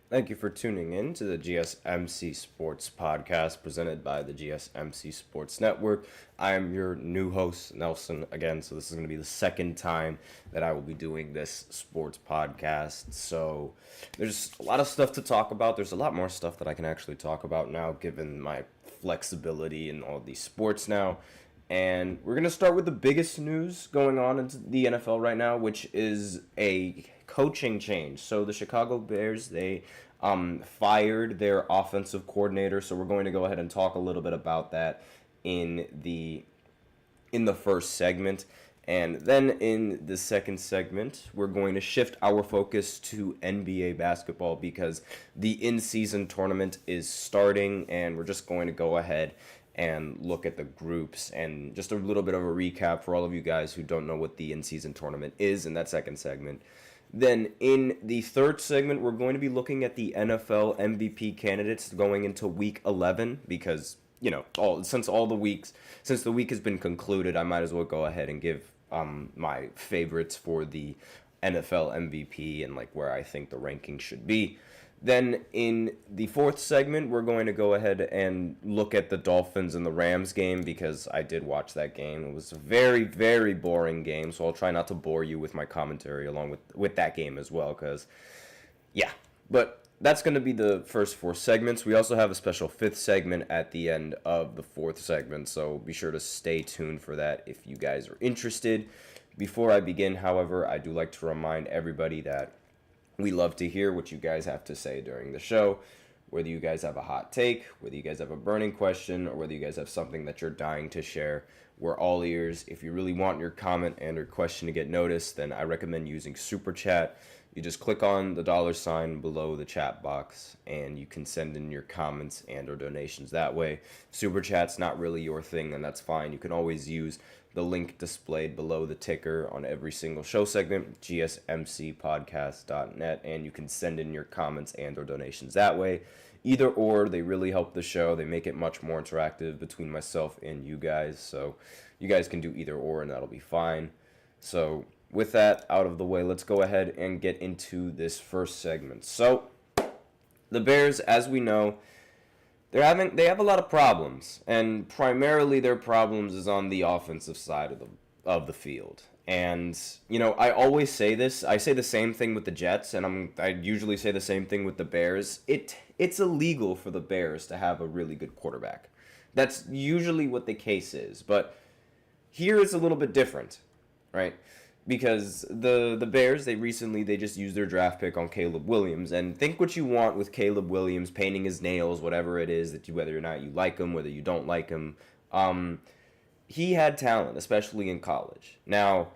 Thank you for tuning in to the GSMC Sports Podcast presented by the GSMC Sports Network. I am your new host, Nelson, again. So, this is going to be the second time that I will be doing this sports podcast. So, there's a lot of stuff to talk about. There's a lot more stuff that I can actually talk about now, given my flexibility in all these sports now. And we're going to start with the biggest news going on in the NFL right now, which is a coaching change. So the Chicago Bears, they fired their offensive coordinator. So we're going to go ahead and talk a little bit about that in the first segment. And then in the second segment, we're going to shift our focus to NBA basketball because the in-season tournament is starting, and we're just going to go ahead and look at the groups and just a little bit of a recap for all of you guys who don't know what the in-season tournament is in that second segment. Then in the third segment, we're going to be looking at the NFL MVP candidates going into week 11 because, since the week has been concluded, I might as well go ahead and give my favorites for the NFL MVP and where I think the ranking should be. Then in the fourth segment, we're going to go ahead and look at the Dolphins and the Rams game because I did watch that game. It was a very, very boring game, so I'll try not to bore you with my commentary along with that game as well because, yeah. But that's going to be the first four segments. We also have a special fifth segment at the end of the fourth segment, so be sure to stay tuned for that if you guys are interested. Before I begin, however, I do like to remind everybody that we love to hear what you guys have to say during the show, whether you guys have a hot take, whether you guys have a burning question, or whether you guys have something that you're dying to share. We're all ears. If you really want your comment and or question to get noticed, then I recommend using Super Chat. You just click on the $ below the chat box, and you can send in your comments and or donations that way. Super Chat's not really your thing, and that's fine. You can always use the link displayed below the ticker on every single show segment, gsmcpodcast.net, and you can send in your comments and or donations that way. Either or, they really help the show. They make it much more interactive between myself and you guys, so you guys can do either or, and that'll be fine. So with that out of the way, let's go ahead and get into this first segment. So the Bears, as we know, they have a lot of problems, and primarily their problems is on the offensive side of the field. And I always say this. I say the same thing with the Jets, and I usually say the same thing with the Bears. It's illegal for the Bears to have a really good quarterback. That's usually what the case is, but here it's a little bit different, right? Because the Bears, they just used their draft pick on Caleb Williams, and think what you want with Caleb Williams painting his nails, whatever it is whether or not you like him, whether you don't like him. He had talent, especially in college. Now,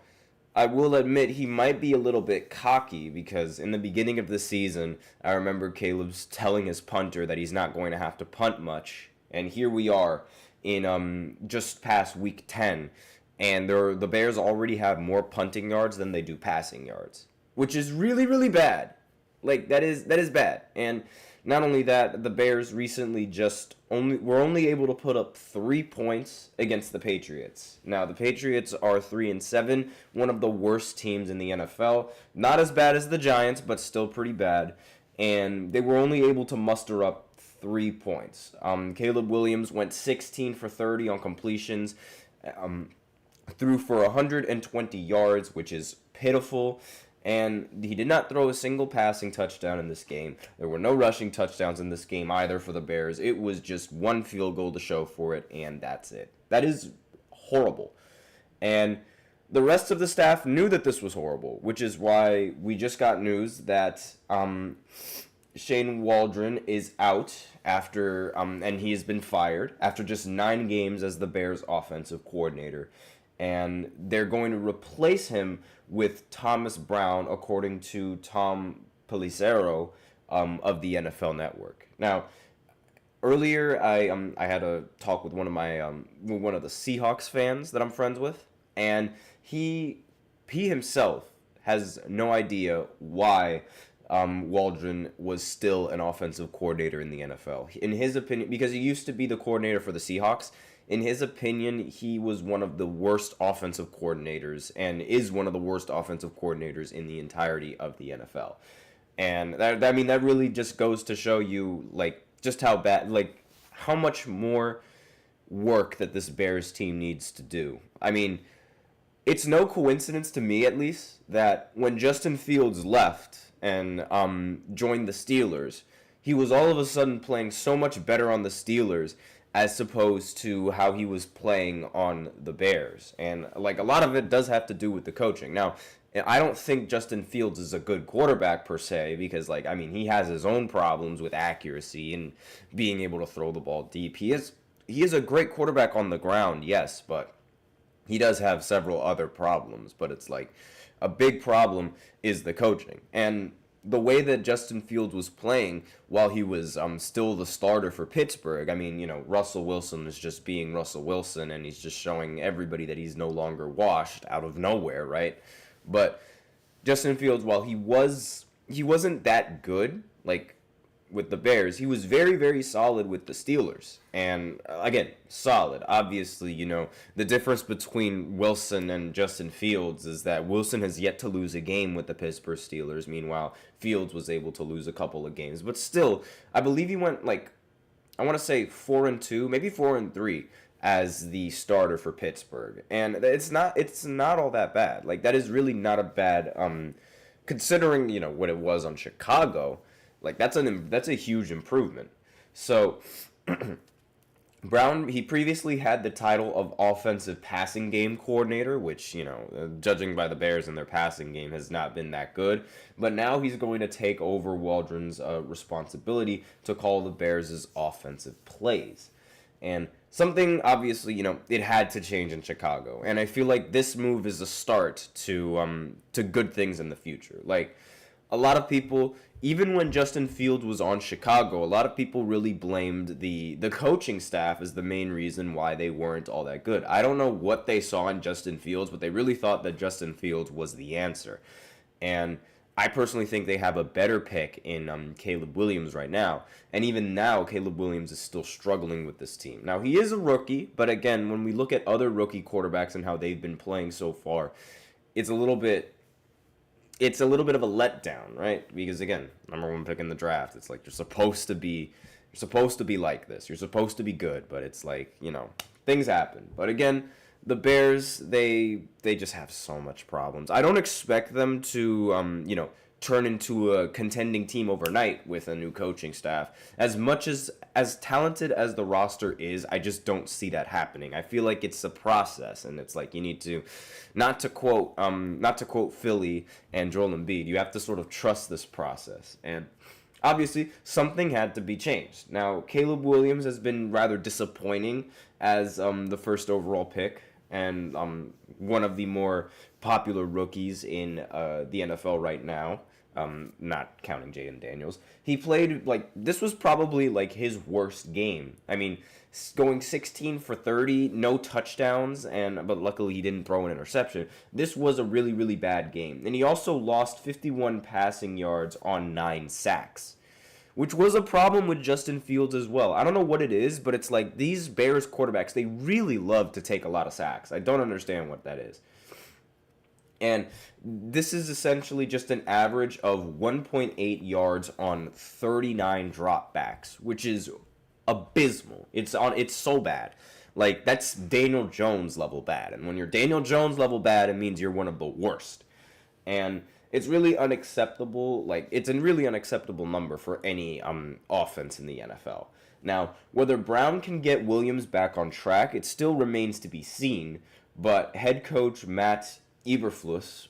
I will admit he might be a little bit cocky because in the beginning of the season, I remember Caleb's telling his punter that he's not going to have to punt much, and here we are in just past week 10. And the Bears already have more punting yards than they do passing yards, which is really, really bad. That is bad. And not only that, the Bears recently were only able to put up 3 points against the Patriots. Now, the Patriots are 3-7, one of the worst teams in the NFL. Not as bad as the Giants, but still pretty bad. And they were only able to muster up 3 points. Caleb Williams went 16 for 30 on completions. Threw for 120 yards, which is pitiful, and he did not throw a single passing touchdown in this game. There were no rushing touchdowns in this game either for the Bears. It was just one field goal to show for it, and that's it. That is horrible. And the rest of the staff knew that this was horrible, which is why we just got news that Shane Waldron is out after, and he has been fired after just 9 games as the Bears' offensive coordinator. And they're going to replace him with Thomas Brown, according to Tom Pelissero of the NFL Network. Now, earlier I had a talk with one of the Seahawks fans that I'm friends with, and he himself has no idea why Waldron was still an offensive coordinator in the NFL. In his opinion, because he used to be the coordinator for the Seahawks, in his opinion, he was one of the worst offensive coordinators and is one of the worst offensive coordinators in the entirety of the NFL. And that really just goes to show you, like, just how bad, like, how much more work that this Bears team needs to do. I mean, it's no coincidence to me, at least, that when Justin Fields left and joined the Steelers, he was all of a sudden playing so much better on the Steelers as opposed to how he was playing on the Bears. And, like, a lot of it does have to do with the coaching. Now, I don't think Justin Fields is a good quarterback per se because, like, I mean, he has his own problems with accuracy and being able to throw the ball deep. He is a great quarterback on the ground, yes, but he does have several other problems. But it's like a big problem is the coaching. And the way that Justin Fields was playing while he was still the starter for Pittsburgh, I mean, Russell Wilson is just being Russell Wilson, and he's just showing everybody that he's no longer washed out of nowhere, right? But Justin Fields, while he wasn't that good, like, with the Bears, he was very, very solid with the Steelers. And, again, solid. Obviously, the difference between Wilson and Justin Fields is that Wilson has yet to lose a game with the Pittsburgh Steelers. Meanwhile, Fields was able to lose a couple of games. But still, I believe he went, like, I want to say 4-2, maybe 4-3 as the starter for Pittsburgh. And it's not all that bad. Like, that is really not a bad, considering, what it was on Chicago. Like, that's a huge improvement. So, Brown, he previously had the title of offensive passing game coordinator, which, judging by the Bears and their passing game, has not been that good. But now he's going to take over Waldron's responsibility to call the Bears' offensive plays. And something, obviously, it had to change in Chicago. And I feel like this move is a start to good things in the future. Like, a lot of people, even when Justin Fields was on Chicago, a lot of people really blamed the coaching staff as the main reason why they weren't all that good. I don't know what they saw in Justin Fields, but they really thought that Justin Fields was the answer. And I personally think they have a better pick in Caleb Williams right now. And even now, Caleb Williams is still struggling with this team. Now, he is a rookie, but again, when we look at other rookie quarterbacks and how they've been playing so far, it's a little bit of a letdown, right? Because again, number one pick in the draft, it's like you're supposed to be like this. You're supposed to be good, but it's like, things happen. But again, the Bears, they just have so much problems. I don't expect them to turn into a contending team overnight with a new coaching staff. As much as talented as the roster is, I just don't see that happening. I feel like it's a process, and it's like you need to, not to quote Philly and Joel Embiid, you have to sort of trust this process. And obviously, something had to be changed. Now, Caleb Williams has been rather disappointing as the first overall pick and one of the more popular rookies in the NFL right now. Not counting Jaden Daniels. He played, this was probably, his worst game. I mean, going 16 for 30, no touchdowns, but luckily he didn't throw an interception. This was a really, really bad game. And he also lost 51 passing yards on 9 sacks, which was a problem with Justin Fields as well. I don't know what it is, but it's like these Bears quarterbacks, they really love to take a lot of sacks. I don't understand what that is. And this is essentially just an average of 1.8 yards on 39 dropbacks, which is abysmal. It's so bad. Like, that's Daniel Jones level bad. And when you're Daniel Jones level bad, it means you're one of the worst. And it's really unacceptable. It's a really unacceptable number for any offense in the NFL. Now, whether Brown can get Williams back on track, it still remains to be seen. But head coach Matt Eberflus,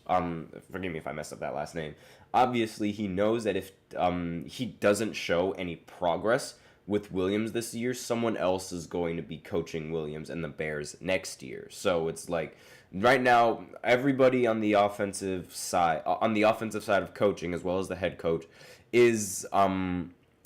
forgive me if I messed up that last name, obviously he knows that if he doesn't show any progress with Williams this year, someone else is going to be coaching Williams and the Bears next year. So it's like, right now, everybody on the offensive side of coaching, as well as the head coach, is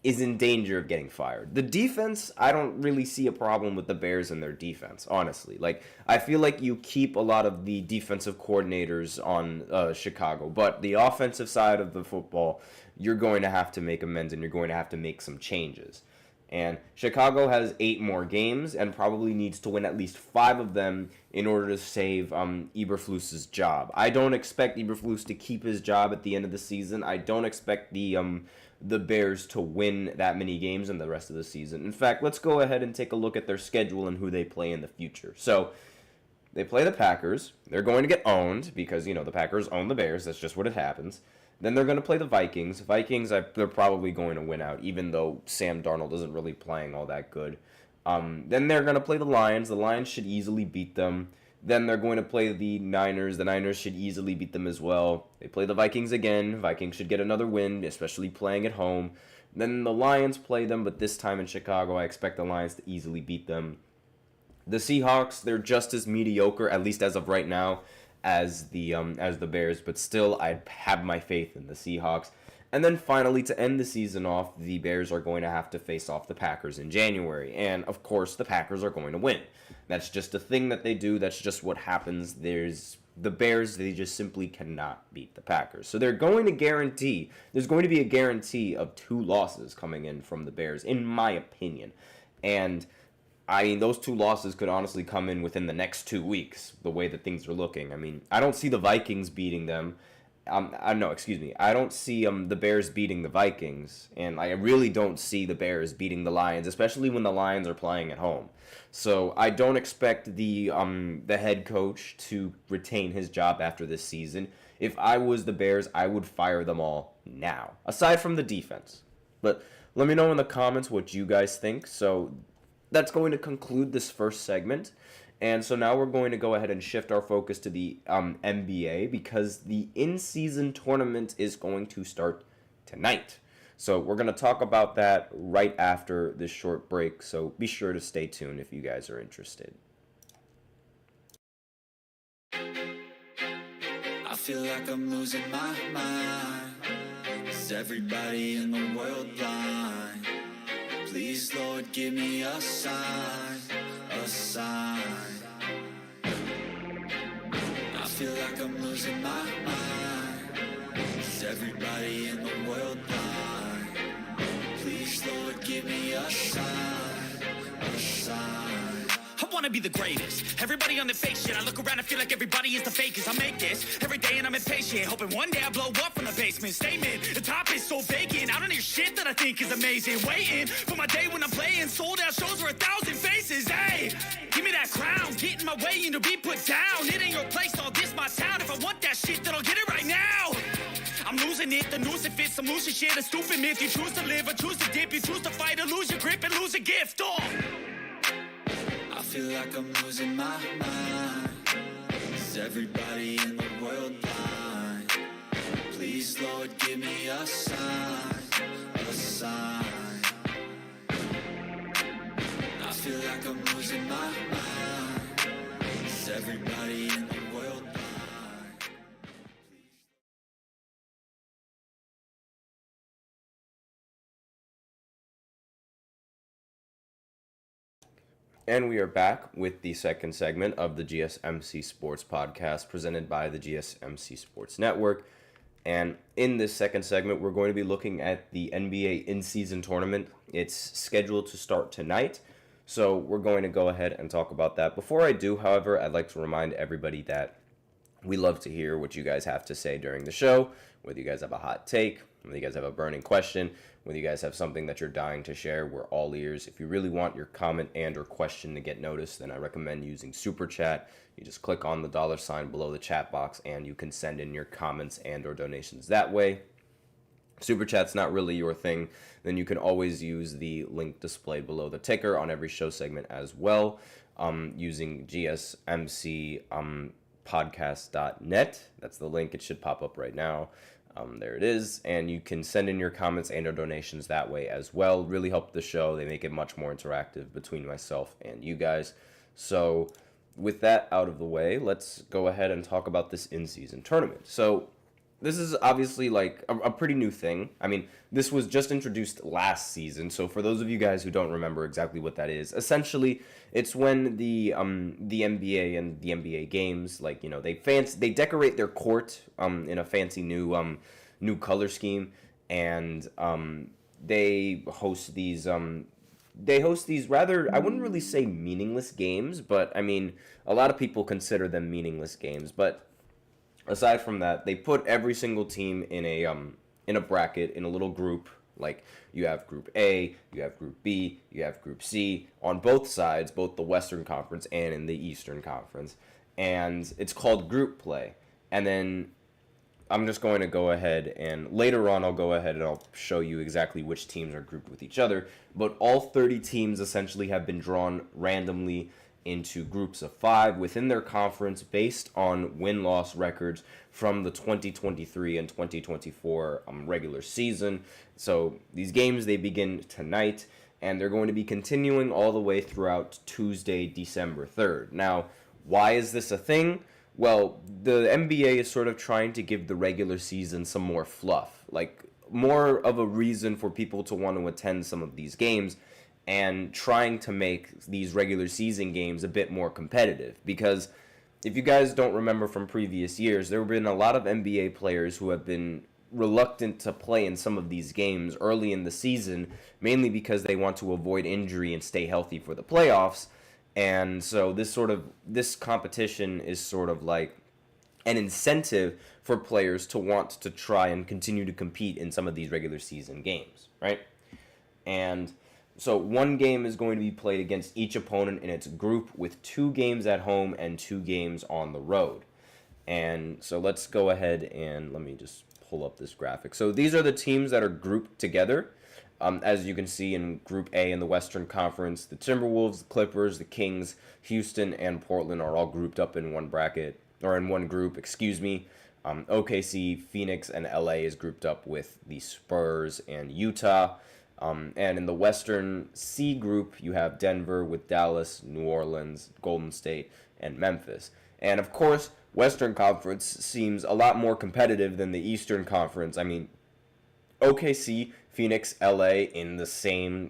in danger of getting fired. The defense, I don't really see a problem with the Bears and their defense, honestly. I feel like you keep a lot of the defensive coordinators on Chicago, but the offensive side of the football, you're going to have to make amends and you're going to have to make some changes. And Chicago has 8 more games and probably needs to win at least 5 of them in order to save Eberflus's job. I don't expect Eberflus to keep his job at the end of the season. I don't expect the Bears to win that many games in the rest of the season. In fact, let's go ahead and take a look at their schedule and who they play in the future. So, they play the Packers. They're going to get owned because, the Packers own the Bears. That's just what it happens. Then they're going to play the Vikings. They're probably going to win out, even though Sam Darnold isn't really playing all that good. Then they're going to play the Lions. The Lions should easily beat them. Then they're going to play the Niners. The Niners should easily beat them as well. They play the Vikings again. Vikings should get another win, especially playing at home. Then the Lions play them, but this time in Chicago, I expect the Lions to easily beat them. The Seahawks, they're just as mediocre, at least as of right now, as the Bears, but still, I have my faith in the Seahawks. And then finally, to end the season off, the Bears are going to have to face off the Packers in January. And, of course, the Packers are going to win. That's just a thing that they do. That's just what happens. The Bears, they just simply cannot beat the Packers. So there's going to be a guarantee of 2 losses coming in from the Bears, in my opinion. And those 2 losses could honestly come in within the next 2 weeks, the way that things are looking. I don't see the Vikings beating them. I don't see the Bears beating the Vikings, and I really don't see the Bears beating the Lions, especially when the Lions are playing at home. So I don't expect the head coach to retain his job after this season. If I was the Bears, I would fire them all now, aside from the defense. But let me know in the comments what you guys think. So that's going to conclude this first segment. And so now we're going to go ahead and shift our focus to the NBA because the in-season tournament is going to start tonight. So we're going to talk about that right after this short break. So be sure to stay tuned if you guys are interested. I feel like I'm losing my mind. Is everybody in the world blind? Please, Lord, give me a sign, a sign. I feel like I'm losing my mind. Is everybody in the world blind? Please, Lord, give me a sign, a sign. I wanna be the greatest. Everybody on the fake shit. I look around and feel like everybody is the fakest. I make this every day and I'm impatient, hoping one day I blow up from the basement. Statement, the top is so vacant. I don't hear shit that I think is amazing. Waiting for my day when I'm playing sold out shows for 1,000 faces. Hey, give me that crown, get in my way and to be put down. It ain't your place, all this my town. If I want that shit, then I'll get it right now. I'm losing it, the noose it fits, some losing shit, a stupid myth. You choose to live or choose to dip, you choose to fight or lose your grip and lose a gift. I feel like I'm losing my mind. Is everybody in the world blind? Please, Lord, give me a sign, a sign. I feel like I'm losing my mind. Is everybody in the world blind? And we are back with the second segment of the GSMC Sports Podcast presented by the GSMC Sports Network. And in this second segment, we're going to be looking at the NBA in-season tournament. It's scheduled to start tonight, so we're going to go ahead and talk about that. Before I do, however, I'd like to remind everybody that we love to hear what you guys have to say during the show, whether you guys have a hot take, whether you guys have a burning question, whether you guys have something that you're dying to share. We're all ears. If you really want your comment and or question to get noticed, then I recommend using Super Chat. You just click on the $ below the chat box and you can send in your comments and or donations that way. Super Chat's not really your thing, then you can always use the link displayed below the ticker on every show segment as well, using GSMC podcast.net. That's the link. It should pop up right now. There it is, and you can send in your comments and or donations that way as well. Really help the show. They make it much more interactive between myself and you guys. So with that out of the way, let's go ahead and talk about this in-season tournament. So this is obviously like a pretty new thing. I mean, this was just introduced last season. So for those of you guys who don't remember exactly what that is, essentially it's when the NBA and the NBA games, like, you know, they decorate their court in a fancy new color scheme, and they host these they host these rather, I wouldn't really say meaningless games, but I mean, a lot of people consider them meaningless games. But aside from that, they put every single team in a bracket, in a little group. Like, you have Group A, you have Group B, you have Group C on both sides, both the Western Conference and in the Eastern Conference. And it's called group play. And then I'm just going to go ahead and later on I'll go ahead and I'll show you exactly which teams are grouped with each other. But all 30 teams essentially have been drawn randomly into groups of 5 within their conference based on win-loss records from the 2023 and 2024 regular season. So these games, they begin tonight, and they're going to be continuing all the way throughout Tuesday, December 3rd. Now, why is this a thing? Well, the NBA is sort of trying to give the regular season some more fluff, like more of a reason for people to want to attend some of these games, and trying to make these regular season games a bit more competitive. Because if you guys don't remember from previous years, there have been a lot of NBA players who have been reluctant to play in some of these games early in the season, mainly because they want to avoid injury and stay healthy for the playoffs. And so this competition is sort of like an incentive for players to want to try and continue to compete in some of these regular season games, right? And so one game is going to be played against each opponent in its group, with 2 games at home and 2 games on the road. And so let's go ahead and let me just pull up this graphic. So these are the teams that are grouped together. As you can see in Group A in the Western Conference, the Timberwolves, the Clippers, the Kings, Houston, and Portland are all grouped up in one bracket, or in one group, excuse me. OKC, Phoenix, and LA is grouped up with the Spurs and Utah. And in the Western C group, you have Denver with Dallas, New Orleans, Golden State, and Memphis. And of course, Western Conference seems a lot more competitive than the Eastern Conference. I mean, OKC, Phoenix, LA in the same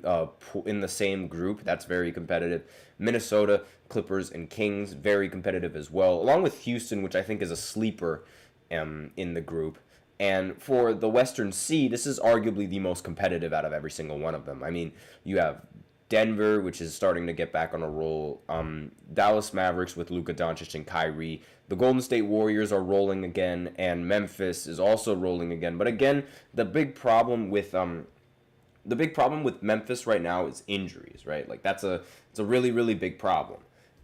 group. That's very competitive. Minnesota, Clippers, and Kings, very competitive as well, along with Houston, which I think is a sleeper in the group. And for the Western C, this is arguably the most competitive out of every single one of them. I mean, you have Denver, which is starting to get back on a roll. Dallas Mavericks with Luka Doncic and Kyrie. The Golden State Warriors are rolling again, and Memphis is also rolling again. But again, the big problem with Memphis right now is injuries, right? Like it's a really, really big problem.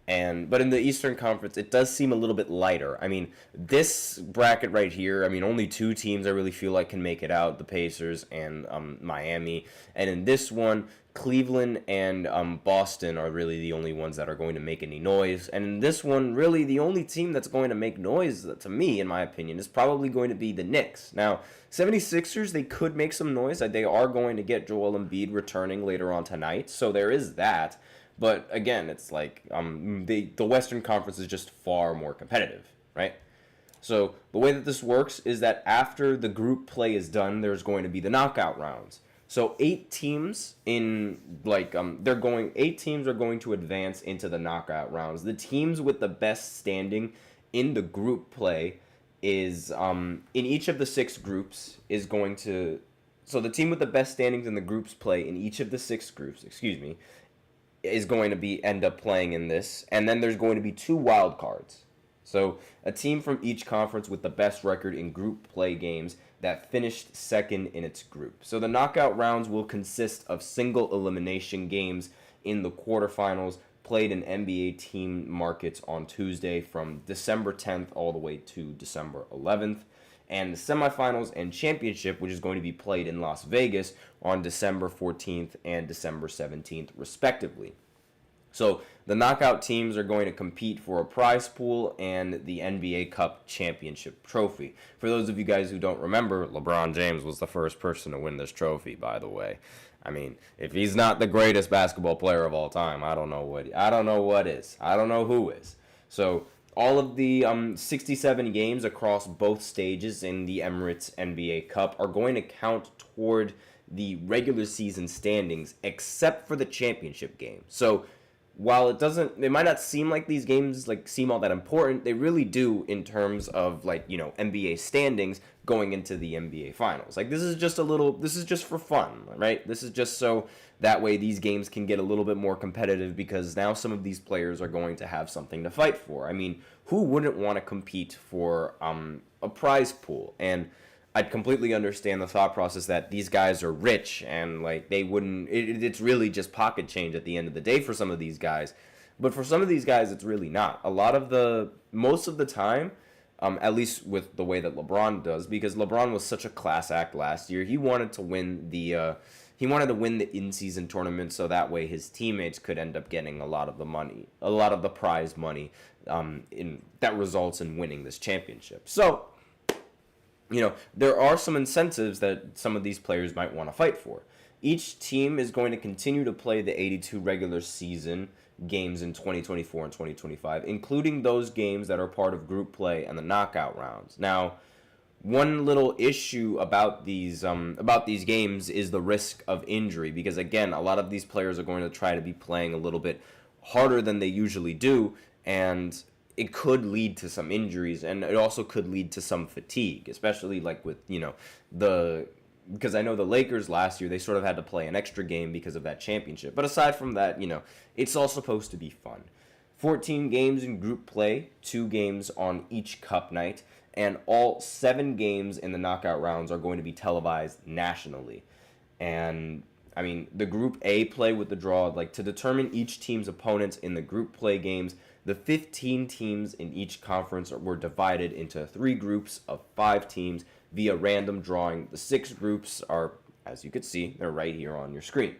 But in the Eastern Conference, it does seem a little bit lighter. I mean, this bracket right here, I mean, only 2 teams I really feel like can make it out, the Pacers and Miami. And in this one, Cleveland and Boston are really the only ones that are going to make any noise. And in this one, really the only team that's going to make noise, to me, in my opinion, is probably going to be the Knicks. Now, 76ers, they could make some noise. They are going to get Joel Embiid returning later on tonight, so there is that. But again, it's like the Western Conference is just far more competitive, right? So the way that this works is that after the group play is done, there's going to be the knockout rounds. So 8 teams are going to advance into the knockout rounds. The teams with the best standing in the group play is in each of the 6 groups is going to. So the team with the best standings in the groups play in each of the 6 groups, is going to end up playing in this, and then there's going to be 2 wild cards. So a team from each conference with the best record in group play games that finished second in its group. So the knockout rounds will consist of single elimination games in the quarterfinals played in NBA team markets on Tuesday from December 10th all the way to December 11th. And the semifinals and championship, which is going to be played in Las Vegas on December 14th and December 17th, respectively. So the knockout teams are going to compete for a prize pool and the NBA Cup championship trophy. For those of you guys who don't remember, LeBron James was the first person to win this trophy, by the way. I mean, if he's not the greatest basketball player of all time, I don't know what is. I don't know who is. So all of the 67 games across both stages in the Emirates NBA Cup are going to count toward the regular season standings, except for the championship game. So while it might not seem like these games like seem all that important, they really do in terms of like, NBA standings going into the NBA finals. Like this is just for fun, right? This is just so that way these games can get a little bit more competitive because now some of these players are going to have something to fight for. I mean, who wouldn't want to compete for a prize pool? And I'd completely understand the thought process that these guys are rich and like they wouldn't. It's really just pocket change at the end of the day for some of these guys, but for some of these guys, it's really not. Most of the time, at least with the way that LeBron does, because LeBron was such a class act last year. He wanted to win the in-season tournament so that way his teammates could end up getting a lot of the money, a lot of the prize money, that results in winning this championship. So, there are some incentives that some of these players might want to fight for. Each team is going to continue to play the 82 regular season games in 2024 and 2025, including those games that are part of group play and the knockout rounds. Now, one little issue about these games is the risk of injury, because again, a lot of these players are going to try to be playing a little bit harder than they usually do, and it could lead to some injuries, and it also could lead to some fatigue, especially like with, because I know the Lakers last year, they sort of had to play an extra game because of that championship. But aside from that, it's all supposed to be fun. 14 games in group play, 2 games on each cup night, and all 7 games in the knockout rounds are going to be televised nationally. And I mean, the Group A play with the draw, like to determine each team's opponents in the group play games, the 15 teams in each conference were divided into 3 groups of 5 teams via random drawing. The 6 groups are, as you can see, they're right here on your screen.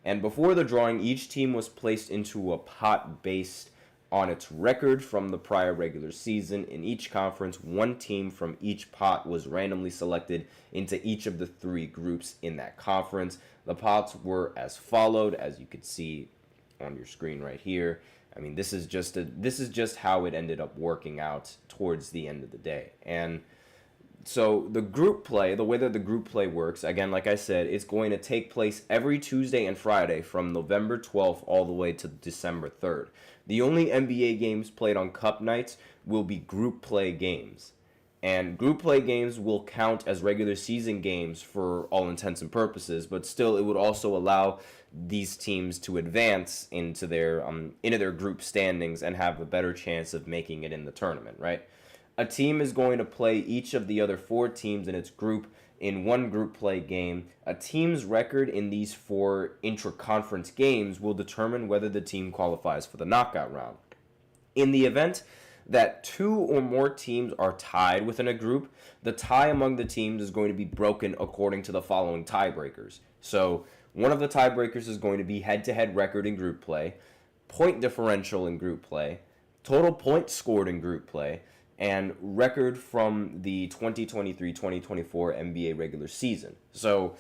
And before the drawing, each team was placed into a pot based on its record from the prior regular season. In each conference, 1 team from each pot was randomly selected into each of the 3 groups in that conference. The pots were as followed, as you can see on your screen right here. I mean, this is just how it ended up working out towards the end of the day. And so the group play, the way that the group play works, again, like I said, it's going to take place every Tuesday and Friday from November 12th all the way to December 3rd. The only NBA games played on cup nights will be group play games. And group play games will count as regular season games for all intents and purposes, but still it would also allow these teams to advance into their group standings and have a better chance of making it in the tournament, right? A team is going to play each of the other 4 teams in its group in one group play game. A team's record in these 4 intra-conference games will determine whether the team qualifies for the knockout round. In the event that 2 or more teams are tied within a group, the tie among the teams is going to be broken according to the following tiebreakers. So one of the tiebreakers is going to be head-to-head record in group play, point differential in group play, total points scored in group play, and record from the 2023-2024 NBA regular season. So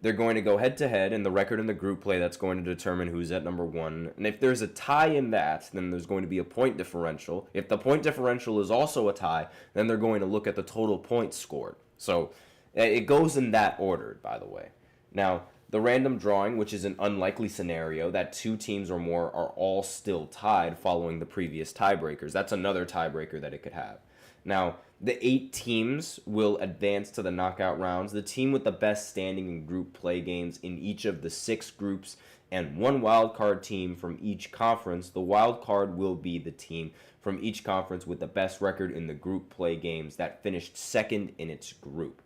they're going to go head-to-head, and the record in the group play, that's going to determine who's at number 1. And if there's a tie in that, then there's going to be a point differential. If the point differential is also a tie, then they're going to look at the total points scored. So it goes in that order, by the way. Now, the random drawing, which is an unlikely scenario that 2 teams or more are all still tied following the previous tiebreakers. That's another tiebreaker that it could have. Now, the 8 teams will advance to the knockout rounds. The team with the best standing in group play games in each of the 6 groups and 1 wild card team from each conference. The wild card will be the team from each conference with the best record in the group play games that finished second in its group.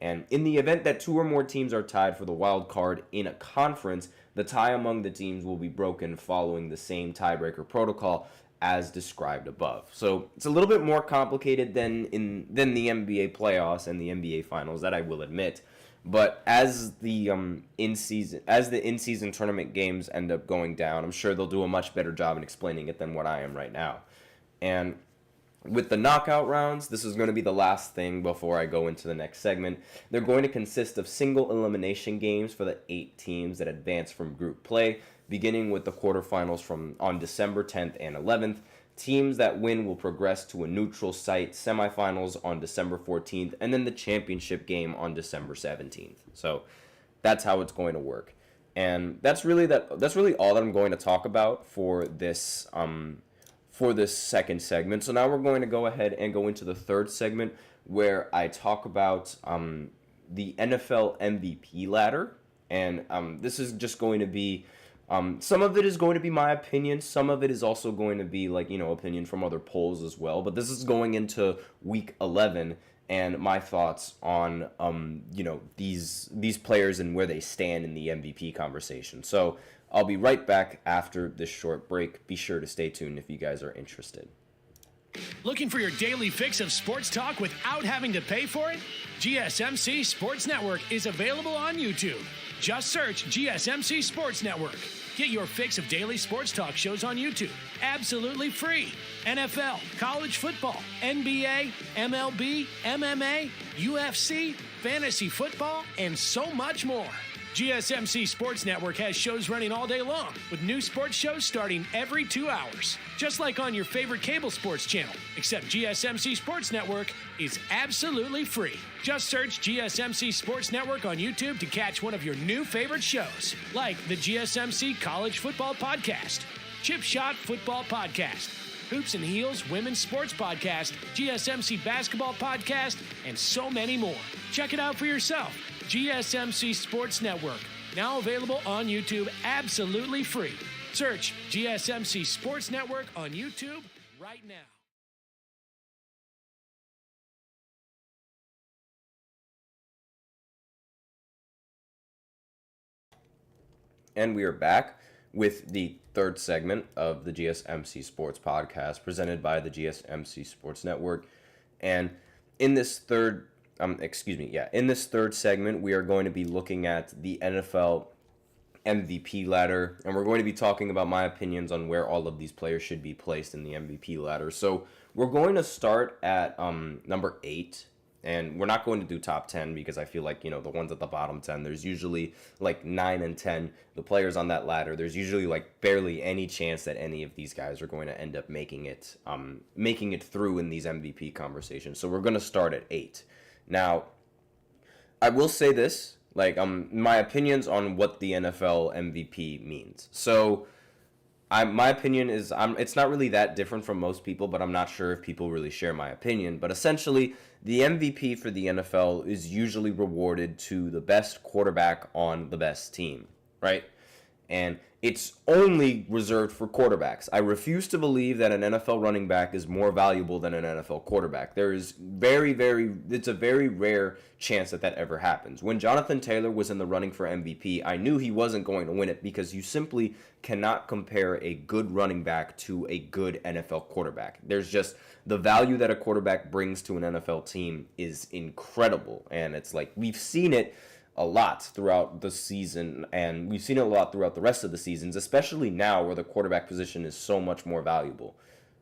And in the event that 2 or more teams are tied for the wild card in a conference, the tie among the teams will be broken following the same tiebreaker protocol as described above. So it's a little bit more complicated than the NBA playoffs and the NBA finals, that I will admit. But as the in-season tournament games end up going down, I'm sure they'll do a much better job in explaining it than what I am right now. And with the knockout rounds, this is going to be the last thing before I go into the next segment. They're going to consist of single elimination games for the 8 teams that advance from group play, beginning with the quarterfinals on December 10th and 11th. Teams that win will progress to a neutral site semifinals on December 14th, and then the championship game on December 17th. So that's how it's going to work. And that's really all that I'm going to talk about for this second segment. So now we're going to go ahead and go into the third segment where I talk about the NFL MVP ladder. And this is just going to be, some of it is going to be my opinion. Some of it is also going to be opinion from other polls as well. But this is going into week 11 and my thoughts on, these players and where they stand in the MVP conversation. So I'll be right back after this short break. Be sure to stay tuned if you guys are interested. Looking for your daily fix of sports talk without having to pay for it? GSMC Sports Network is available on YouTube. Just search GSMC Sports Network. Get your fix of daily sports talk shows on YouTube, absolutely free. NFL, college football, NBA, MLB, MMA, UFC, fantasy football, and so much more. GSMC Sports Network has shows running all day long, with new sports shows starting every 2 hours. Just like on your favorite cable sports channel, except GSMC Sports Network is absolutely free. Just search GSMC Sports Network on YouTube to catch one of your new favorite shows, like the GSMC College Football Podcast, Chip Shot Football Podcast, Hoops and Heels Women's Sports Podcast, GSMC Basketball Podcast, and so many more. Check it out for yourself. GSMC Sports Network, now available on YouTube absolutely free. Search GSMC Sports Network on YouTube right now. And we are back with the third segment of the GSMC Sports Podcast presented by the GSMC Sports Network. And in this third segment, we are going to be looking at the NFL MVP ladder, and we're going to be talking about my opinions on where all of these players should be placed in the MVP ladder. So we're going to start at number 8, and we're not going to do top 10 because I feel like, the ones at the bottom 10, there's usually like 9 and 10, the players on that ladder, there's usually like barely any chance that any of these guys are going to end up making it through in these MVP conversations. So we're going to start at 8. Now, I will say this, my opinions on what the NFL MVP means. So, my opinion is, it's not really that different from most people, but I'm not sure if people really share my opinion. But essentially, the MVP for the NFL is usually rewarded to the best quarterback on the best team, right? And it's only reserved for quarterbacks. I refuse to believe that an NFL running back is more valuable than an NFL quarterback. It's a very rare chance that ever happens. When Jonathan Taylor was in the running for MVP, I knew he wasn't going to win it because you simply cannot compare a good running back to a good NFL quarterback. There's just the value that a quarterback brings to an NFL team is incredible. And it's like, we've seen it a lot throughout the season, and we've seen it a lot throughout the rest of the seasons, especially now where the quarterback position is so much more valuable.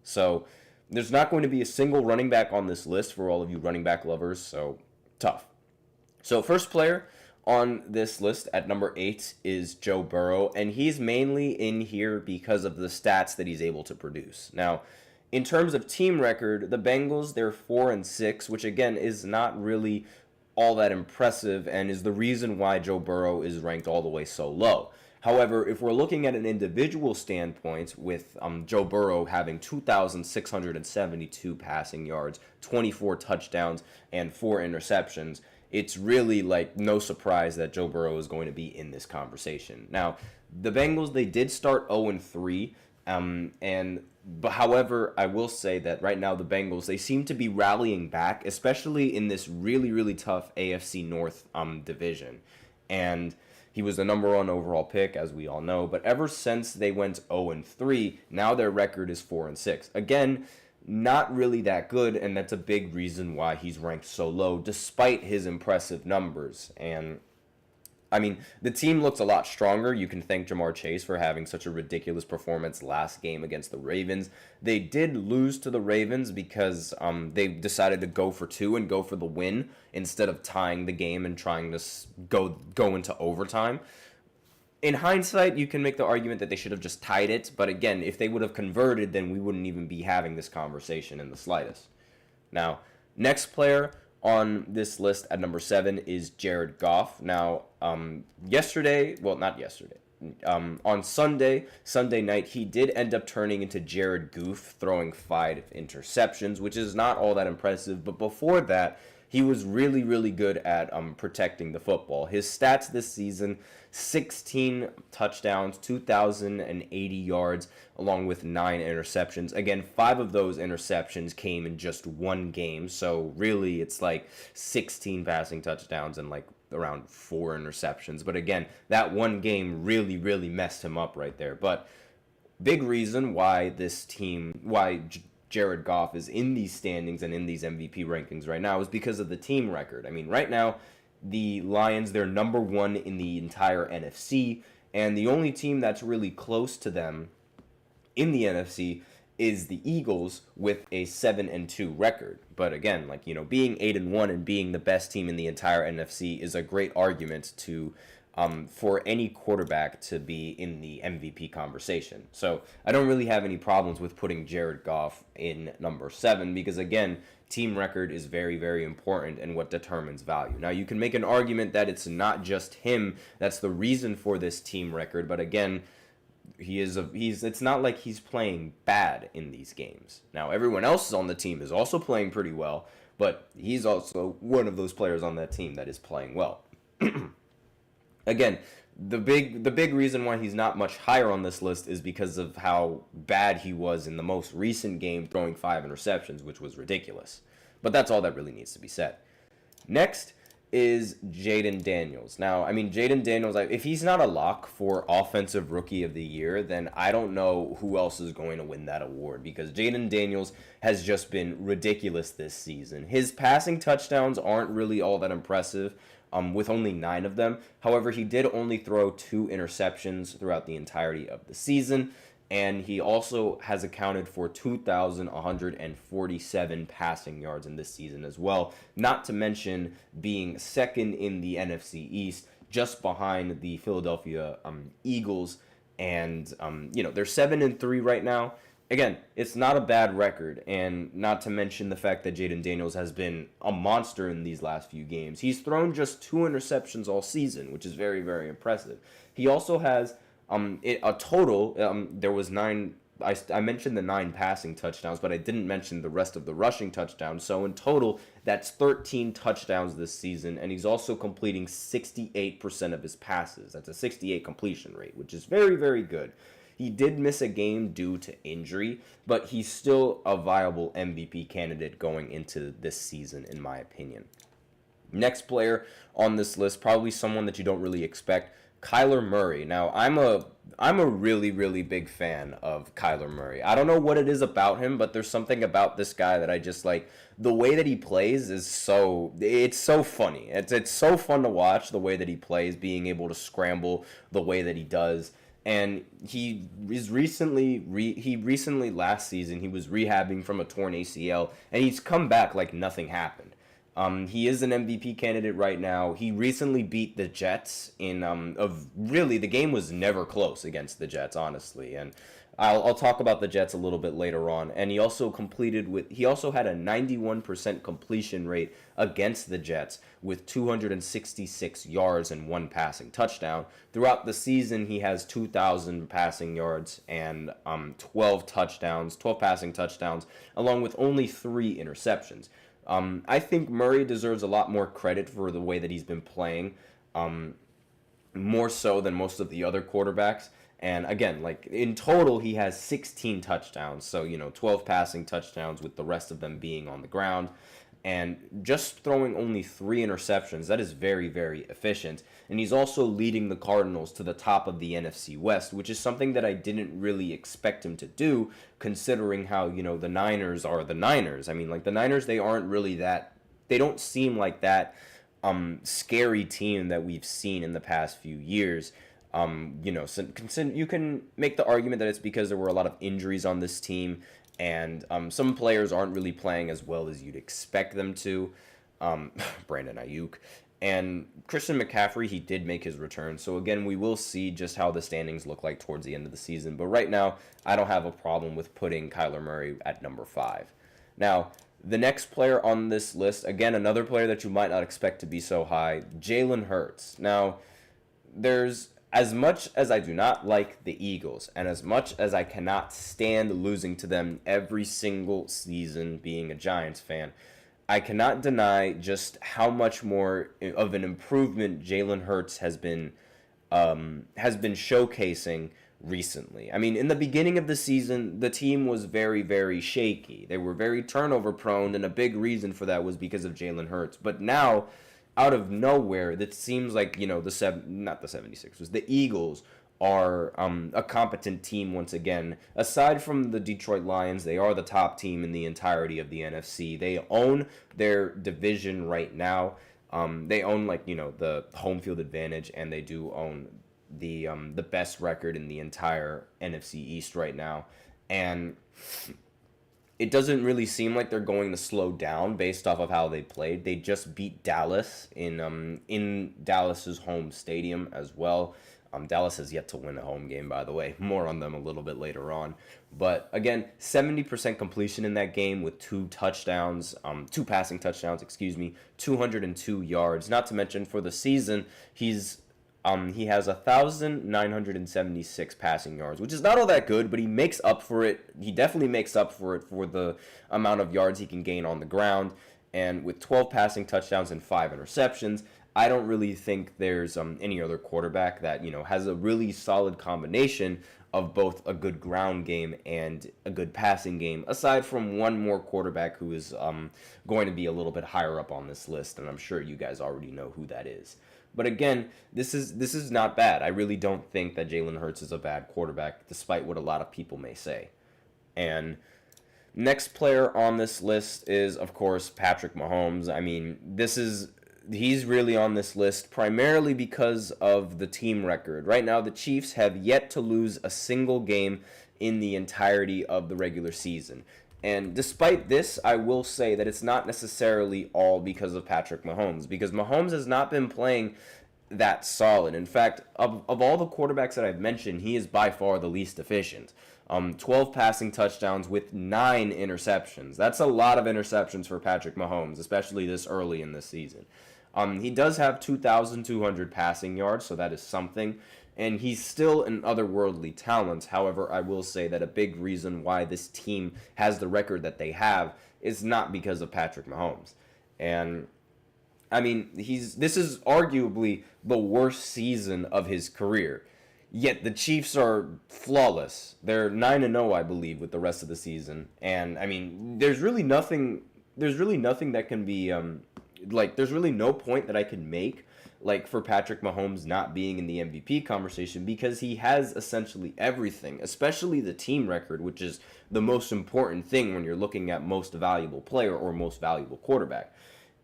So there's not going to be a single running back on this list for all of you running back lovers, so tough. So first player on this list at number 8 is Joe Burrow, and he's mainly in here because of the stats that he's able to produce. Now, in terms of team record, the Bengals, they're 4-6, which again is not really all that impressive and is the reason why Joe Burrow is ranked all the way so low. However, if we're looking at an individual standpoint, with Joe Burrow having 2,672 passing yards, 24 touchdowns, and 4 interceptions, it's really no surprise that Joe Burrow is going to be in this conversation. Now, the Bengals, they did start 0-3, but however, I will say that right now the Bengals, they seem to be rallying back, especially in this really, really tough AFC North division. And he was the number 1 overall pick, as we all know. But ever since they went 0-3, now their record is 4-6. Again, not really that good, and that's a big reason why he's ranked so low, despite his impressive numbers. And I mean, the team looks a lot stronger. You can thank Jamar Chase for having such a ridiculous performance last game against the Ravens. They did lose to the Ravens because they decided to go for 2 and go for the win instead of tying the game and trying to go into overtime. In hindsight, you can make the argument that they should have just tied it. But again, if they would have converted, then we wouldn't even be having this conversation in the slightest. Now, next player on this list at number 7 is Jared Goff. Now, on Sunday night, he did end up turning into Jared Goof, throwing 5 interceptions, which is not all that impressive. But before that, he was really, really good at protecting the football. His stats this season: 16 touchdowns, 2,080 yards, along with 9 interceptions. Again, 5 of those interceptions came in just one game. So really, it's like 16 passing touchdowns and like around 4 interceptions. But again, that one game really, really messed him up right there. But big reason why Jared Goff is in these standings and in these MVP rankings right now is because of the team record. I mean, right now, the Lions, they're number 1 in the entire NFC, and the only team that's really close to them in the NFC is the Eagles with a 7-2 record. But again, like, you know, being 8-1 and being the best team in the entire NFC is a great argument to for any quarterback to be in the MVP conversation. So I don't really have any problems with putting Jared Goff in number 7 because, again, team record is very, very important and what determines value. Now, you can make an argument that it's not just him that's the reason for this team record, but again, it's not like he's playing bad in these games. Now, everyone else on the team is also playing pretty well, but he's also one of those players on that team that is playing well. Again, the big reason why he's not much higher on this list is because of how bad he was in the most recent game, throwing 5 interceptions, which was ridiculous. But that's all that really needs to be said. Next is Jayden Daniels. Now, I mean, Jayden Daniels, if he's not a lock for Offensive Rookie of the Year, then I don't know who else is going to win that award because Jayden Daniels has just been ridiculous this season. His passing touchdowns aren't really all that impressive, with only 9 of them. However, he did only throw 2 interceptions throughout the entirety of the season, and he also has accounted for 2,147 passing yards in this season as well, not to mention being second in the NFC East, just behind the Philadelphia Eagles, and they're 7-3 right now. Again, it's not a bad record, and not to mention the fact that Jayden Daniels has been a monster in these last few games. He's thrown just 2 interceptions all season, which is very, very impressive. He also has a total, there was 9, I mentioned the 9 passing touchdowns, but I didn't mention the rest of the rushing touchdowns. So in total, that's 13 touchdowns this season, and he's also completing 68% of his passes. That's a 68 completion rate, which is very, very good. He did miss a game due to injury, but he's still a viable MVP candidate going into this season, in my opinion. Next player on this list, probably someone that you don't really expect, Kyler Murray. Now, I'm a really, really big fan of Kyler Murray. I don't know what it is about him, but there's something about this guy that I just like. The way that he plays is it's so funny. It's so fun to watch the way that he plays, being able to scramble the way that he does. And he recently last season, he was rehabbing from a torn ACL, and he's come back like nothing happened. He is an MVP candidate right now. He recently beat the Jets the game was never close against the Jets, honestly. And I'll talk about the Jets a little bit later on. And he also had a 91% completion rate against the Jets with 266 yards and 1 passing touchdown. Throughout the season, he has 2,000 passing yards and 12 passing touchdowns, along with only 3 interceptions. I think Murray deserves a lot more credit for the way that he's been playing, more so than most of the other quarterbacks. And again, like in total, he has 16 touchdowns. So, 12 passing touchdowns with the rest of them being on the ground. And just throwing only 3 interceptions, that is very, very efficient. And he's also leading the Cardinals to the top of the NFC West, which is something that I didn't really expect him to do, considering how, the Niners are the Niners. I mean, like the Niners, they don't seem like that scary team that we've seen in the past few years. You can make the argument that it's because there were a lot of injuries on this team, and some players aren't really playing as well as you'd expect them to. Brandon Ayuk. And Christian McCaffrey, he did make his return. So again, we will see just how the standings look like towards the end of the season. But right now, I don't have a problem with putting Kyler Murray at number 5. Now, The next player on this list, again, another player that you might not expect to be so high, Jalen Hurts. Now, there's as much as I do not like the Eagles, and as much as I cannot stand losing to them every single season being a Giants fan, I cannot deny just how much more of an improvement Jalen Hurts has been showcasing recently. I mean, in the beginning of the season, the team was very, very shaky. They were very turnover prone, and a big reason for that was because of Jalen Hurts. But now, out of nowhere, it seems like, not the 76ers, the Eagles are a competent team once again. Aside from the Detroit Lions, they are the top team in the entirety of the NFC. They own their division right now. They own the home field advantage, and they do own the best record in the entire NFC East right now. And it doesn't really seem like they're going to slow down based off of how they played. They just beat Dallas in Dallas's home stadium as well. Dallas has yet to win a home game, by the way. More on them a little bit later on. But again, 70% completion in that game with two passing touchdowns, 202 yards. Not to mention for the season, he has 1,976 passing yards, which is not all that good, but he makes up for it. He definitely makes up for it for the amount of yards he can gain on the ground. And with 12 passing touchdowns and 5 interceptions, I don't really think there's any other quarterback that has a really solid combination of both a good ground game and a good passing game, aside from one more quarterback who is going to be a little bit higher up on this list, and I'm sure you guys already know who that is. But again, this is not bad. I really don't think that Jalen Hurts is a bad quarterback, despite what a lot of people may say. And next player on this list is, of course, Patrick Mahomes. I mean, he's really on this list primarily because of the team record. Right now, the Chiefs have yet to lose a single game in the entirety of the regular season. And despite this, I will say that it's not necessarily all because of Patrick Mahomes, because Mahomes has not been playing that solid. In fact, of all the quarterbacks that I've mentioned, he is by far the least efficient. 12 passing touchdowns with 9 interceptions. That's a lot of interceptions for Patrick Mahomes, especially this early in the season. He does have 2,200 passing yards, so that is something. And he's still an otherworldly talent. However, I will say that a big reason why this team has the record that they have is not because of Patrick Mahomes. And I mean, this is arguably the worst season of his career. Yet the Chiefs are flawless. They're 9-0, I believe, with the rest of the season. And I mean, there's really nothing that can be there's really no point that I can make for Patrick Mahomes not being in the MVP conversation, because he has essentially everything, especially the team record, which is the most important thing when you're looking at most valuable player or most valuable quarterback.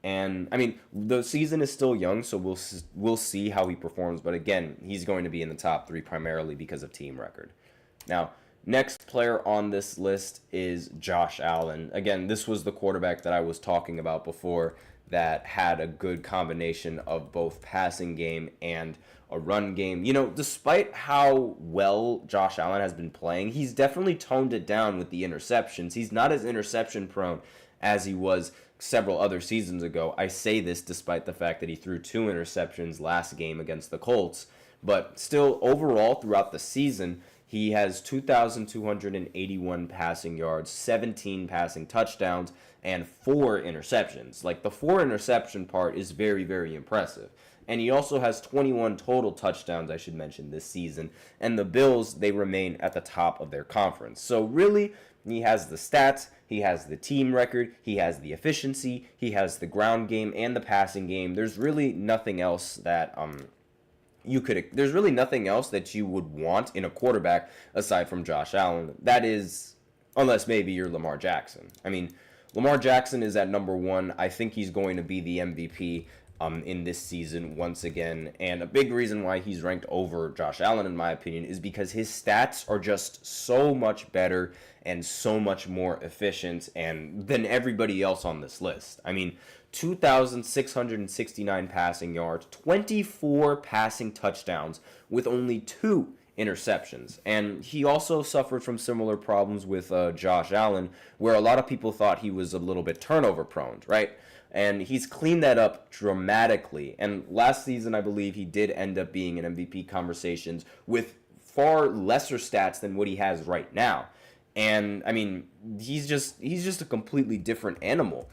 And I mean, the season is still young, so we'll see how he performs. But again, he's going to be in the top 3 primarily because of team record. Now, next player on this list is Josh Allen. Again, this was the quarterback that I was talking about before that had a good combination of both passing game and a run game. Despite how well Josh Allen has been playing, he's definitely toned it down with the interceptions. He's not as interception prone as he was several other seasons ago. I say this despite the fact that he threw 2 interceptions last game against the Colts. But still, overall, throughout the season, he has 2,281 passing yards, 17 passing touchdowns, and 4 interceptions. The 4 interception part is very, very impressive. And he also has 21 total touchdowns, I should mention, this season. And the Bills, they remain at the top of their conference. So really, he has the stats, he has the team record, he has the efficiency, he has the ground game and the passing game. There's really nothing else that there's really nothing else that you would want in a quarterback aside from Josh Allen. That is, unless maybe you're Lamar Jackson. I mean, Lamar Jackson is at number 1. I think he's going to be the MVP in this season once again. And a big reason why he's ranked over Josh Allen, in my opinion, is because his stats are just so much better and so much more efficient than everybody else on this list. I mean, 2,669 passing yards, 24 passing touchdowns with only 2 interceptions. And he also suffered from similar problems with Josh Allen, where a lot of people thought he was a little bit turnover prone, right? And he's cleaned that up dramatically. And last season, I believe he did end up being in MVP conversations with far lesser stats than what he has right now. And I mean, he's just a completely different animal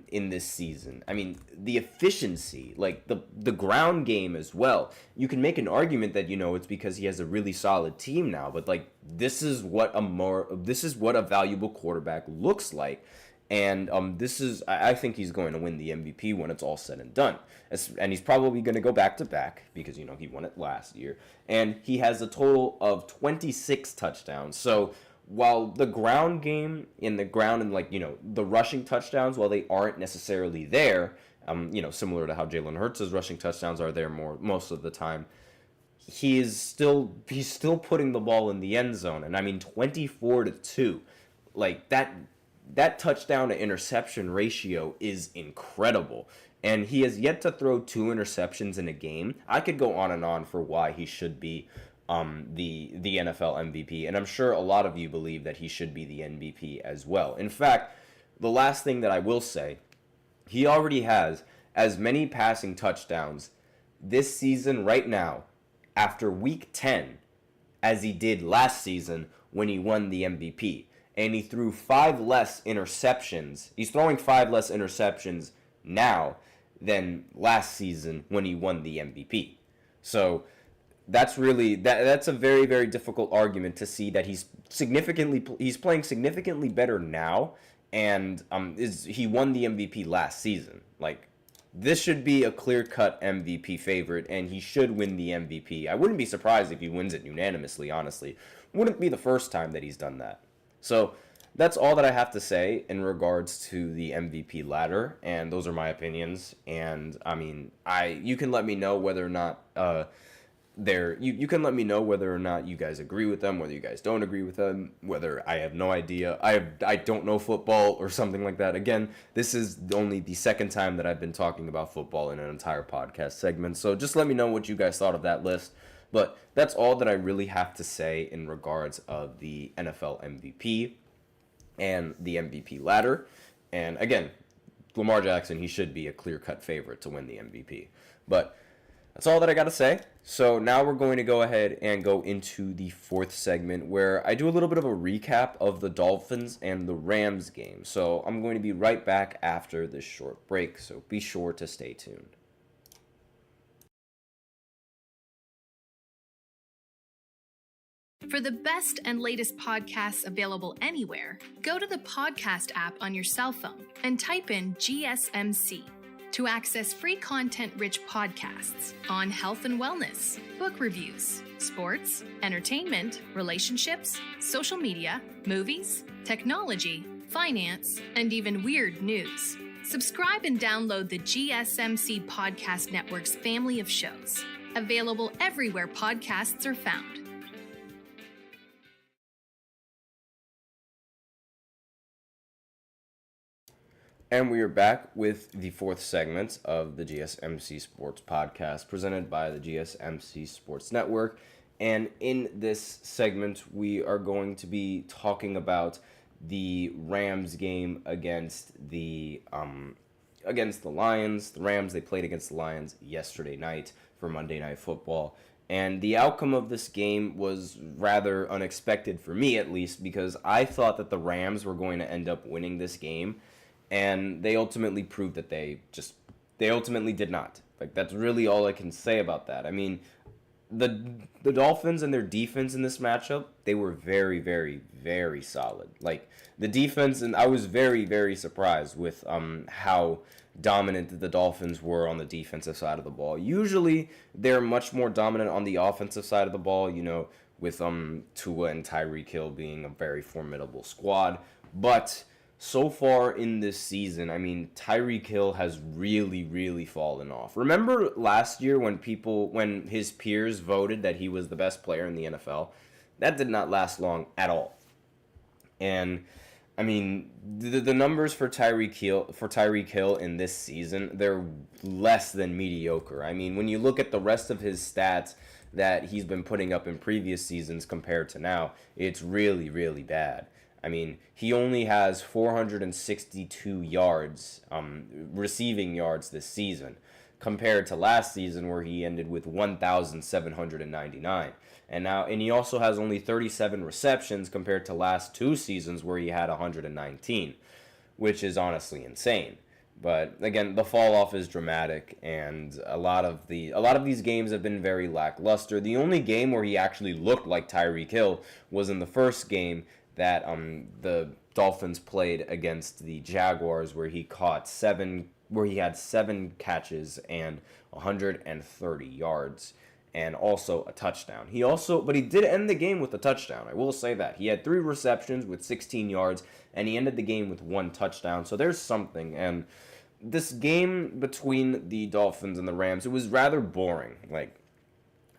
in this season. I mean, the efficiency, like the ground game as well. You can make an argument that, you know, it's because he has a really solid team now, but like this is what a valuable quarterback looks like. And I think he's going to win the MVP when it's all said and done. And he's probably going to go back to back because, you know, he won it last year. And he has a total of 26 touchdowns. So while the ground game and like, you know, the rushing touchdowns, while they aren't necessarily there, you know, similar to how Jalen Hurts' rushing touchdowns are there most of the time, he's still putting the ball in the end zone. And I mean, 24-2, like that touchdown to interception ratio is incredible. And he has yet to throw 2 interceptions in a game. I could go on and on for why he should be the NFL MVP, and I'm sure a lot of you believe that he should be the MVP as well. In fact, the last thing that I will say, he already has as many passing touchdowns this season right now after week 10 as he did last season when he won the MVP. And he threw 5 less interceptions. He's throwing 5 less interceptions now than last season when he won the MVP. So that's a very, very difficult argument to see that he's playing significantly better now, and he won the MVP last season. Like, this should be a clear-cut MVP favorite, and he should win the MVP. I wouldn't be surprised if he wins it unanimously, honestly. Wouldn't be the first time that he's done that. So that's all that I have to say in regards to the MVP ladder, and those are my opinions. And I mean, you can let me know whether or not you can let me know whether or not you guys agree with them, whether you guys don't agree with them, whether I have no idea, I don't know football or something like that. Again, this is only the second time that I've been talking about football in an entire podcast segment, so just let me know what you guys thought of that list. But that's all that I really have to say in regards of the NFL MVP and the MVP ladder. And again, Lamar Jackson, he should be a clear-cut favorite to win the MVP. But that's all that I got to say. So now we're going to go ahead and go into the 4th segment where I do a little bit of a recap of the Dolphins and the Rams game. So I'm going to be right back after this short break, so be sure to stay tuned. For the best and latest podcasts available anywhere, go to the podcast app on your cell phone and type in GSMC. To access free content-rich podcasts on health and wellness, book reviews, sports, entertainment, relationships, social media, movies, technology, finance, and even weird news. Subscribe and download the GSMC Podcast Network's family of shows, available everywhere podcasts are found. And we are back with the 4th segment of the GSMC Sports Podcast presented by the GSMC Sports Network. And in this segment, we are going to be talking about the Rams game against the Lions. The Rams, they played against the Lions yesterday night for Monday Night Football. And the outcome of this game was rather unexpected for me, at least, because I thought that the Rams were going to end up winning this game. And they ultimately proved that they ultimately did not. Like, that's really all I can say about that. I mean, the Dolphins and their defense in this matchup, they were very, very, very solid. Like, the defense, and I was very, very surprised with how dominant the Dolphins were on the defensive side of the ball. Usually, they're much more dominant on the offensive side of the ball, you know, with Tua and Tyreek Hill being a very formidable squad. But so far in this season, I mean, Tyreek Hill has really, really fallen off. Remember last year when his peers voted that he was the best player in the NFL? That did not last long at all. And I mean, the numbers for Tyreek Hill in this season, they're less than mediocre. I mean, when you look at the rest of his stats, that he's been putting up in previous seasons compared to now, it's really, really bad. I mean, he only has 462 yards, receiving yards this season, compared to last season where he ended with 1,799. And he also has only 37 receptions compared to last 2 seasons where he had 119, which is honestly insane. But again, the fall off is dramatic, and a lot of these games have been very lackluster. The only game where he actually looked like Tyreek Hill was in the first game that the Dolphins played against the Jaguars, where he had 7 catches and 130 yards and also a touchdown. But he did end the game with a touchdown. I will say that. He had 3 receptions with 16 yards, and he ended the game with 1 touchdown. So there's something. And this game between the Dolphins and the Rams, it was rather boring. Like,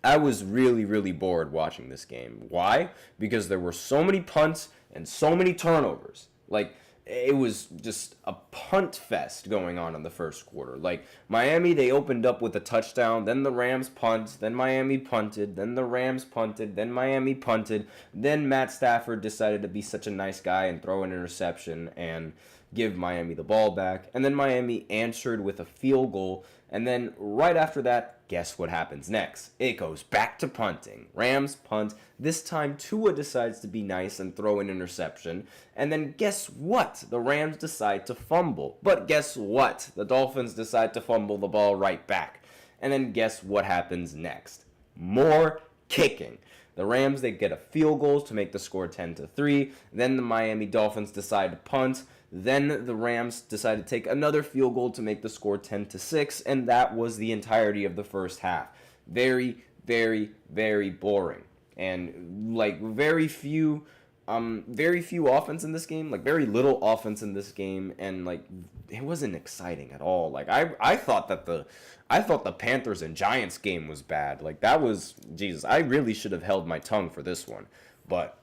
I was really, really bored watching this game. Why? Because there were so many punts and so many turnovers. Like, it was just a punt fest going on in the first quarter. Like, Miami, they opened up with a touchdown, then the Rams punt, then Miami punted, then the Rams punted, then Miami punted, then Matt Stafford decided to be such a nice guy and throw an interception and give Miami the ball back, and then Miami answered with a field goal, and then right after that, guess what happens next? It goes back to punting. Rams punt. This time, Tua decides to be nice and throw an interception, and then guess what? The Rams decide to fumble. But guess what? The Dolphins decide to fumble the ball right back. And then guess what happens next? More kicking. The Rams, they get a field goal to make the score 10-3. Then the Miami Dolphins decide to punt. Then the Rams decide to take another field goal to make the score 10-6, and that was the entirety of the first half. Very, very, very boring, and like very few offense in this game, like very little offense in this game, and like it wasn't exciting at all. Like I thought the Panthers and Giants game was bad. Like that was, Jesus, I really should have held my tongue for this one, but